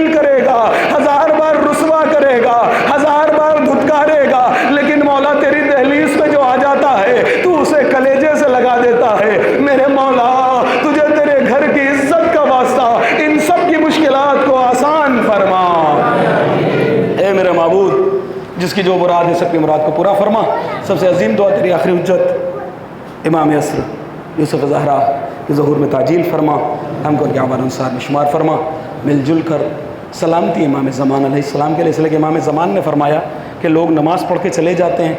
جس کی جو مراد ہے سب کی مراد کو پورا فرما. سب سے عظیم دعا تیری آخری حجت امام عصر یوسف زہرا کے ظہور میں تعجیل فرما, ہم کو ان کے اعمال انصار میں شمار فرما. مل جل کر سلامتی امام زمان علیہ السلام کے لیے, اس لیے کہ امام زمان نے فرمایا کہ لوگ نماز پڑھ کے چلے جاتے ہیں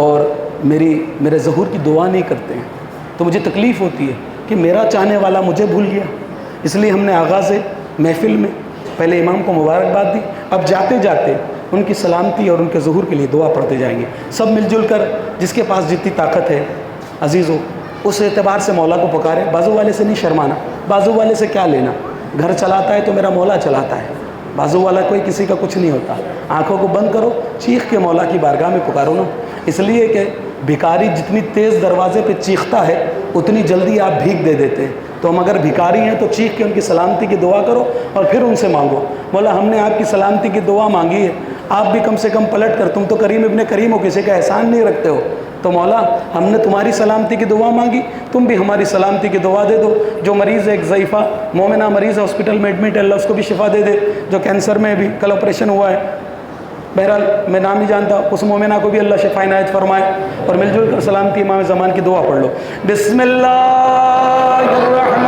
اور میرے ظہور کی دعا نہیں کرتے ہیں, تو مجھے تکلیف ہوتی ہے کہ میرا چاہنے والا مجھے بھول گیا. اس لیے ہم نے آغاز محفل میں پہلے امام کو مبارکباد دی, اب جاتے جاتے ان کی سلامتی اور ان کے ظہور کے لیے دعا پڑھتے جائیں گے. سب مل جل کر جس کے پاس جتنی طاقت ہے عزیزو اس اعتبار سے مولا کو پکارے. بازو والے سے نہیں شرمانا, بازو والے سے کیا لینا, گھر چلاتا ہے تو میرا مولا چلاتا ہے, بازو والا کوئی کسی کا کچھ نہیں ہوتا. آنکھوں کو بند کرو, چیخ کے مولا کی بارگاہ میں پکارو نا, اس لیے کہ بھکاری جتنی تیز دروازے پہ چیختا ہے اتنی جلدی آپ بھیک دے دیتے ہیں. تو ہم اگر بھکاری ہیں تو چیخ کے ان کی سلامتی کی دعا کرو اور پھر ان سے مانگو, مولا ہم نے آپ کی سلامتی کی دعا مانگی ہے, آپ بھی کم سے کم پلٹ کر, تم تو کریم ابن کریم ہو, کسی کا احسان نہیں رکھتے ہو, تو مولا ہم نے تمہاری سلامتی کی دعا مانگی, تم بھی ہماری سلامتی کی دعا دے دو. جو مریض ہے ایک ضعیفہ مومنہ مریض ہے, ہاسپٹل میں ایڈمٹ ہے, اللہ اس کو بھی شفا دے دے. جو کینسر میں بھی کل آپریشن ہوا ہے, بہرحال میں نام نہیں جانتا, اس مومنہ کو بھی اللہ شفا عنایت فرمائے. اور مل جل کر سلامتی امام زمان کی دعا پڑھ لو. بسم اللہ الرحمن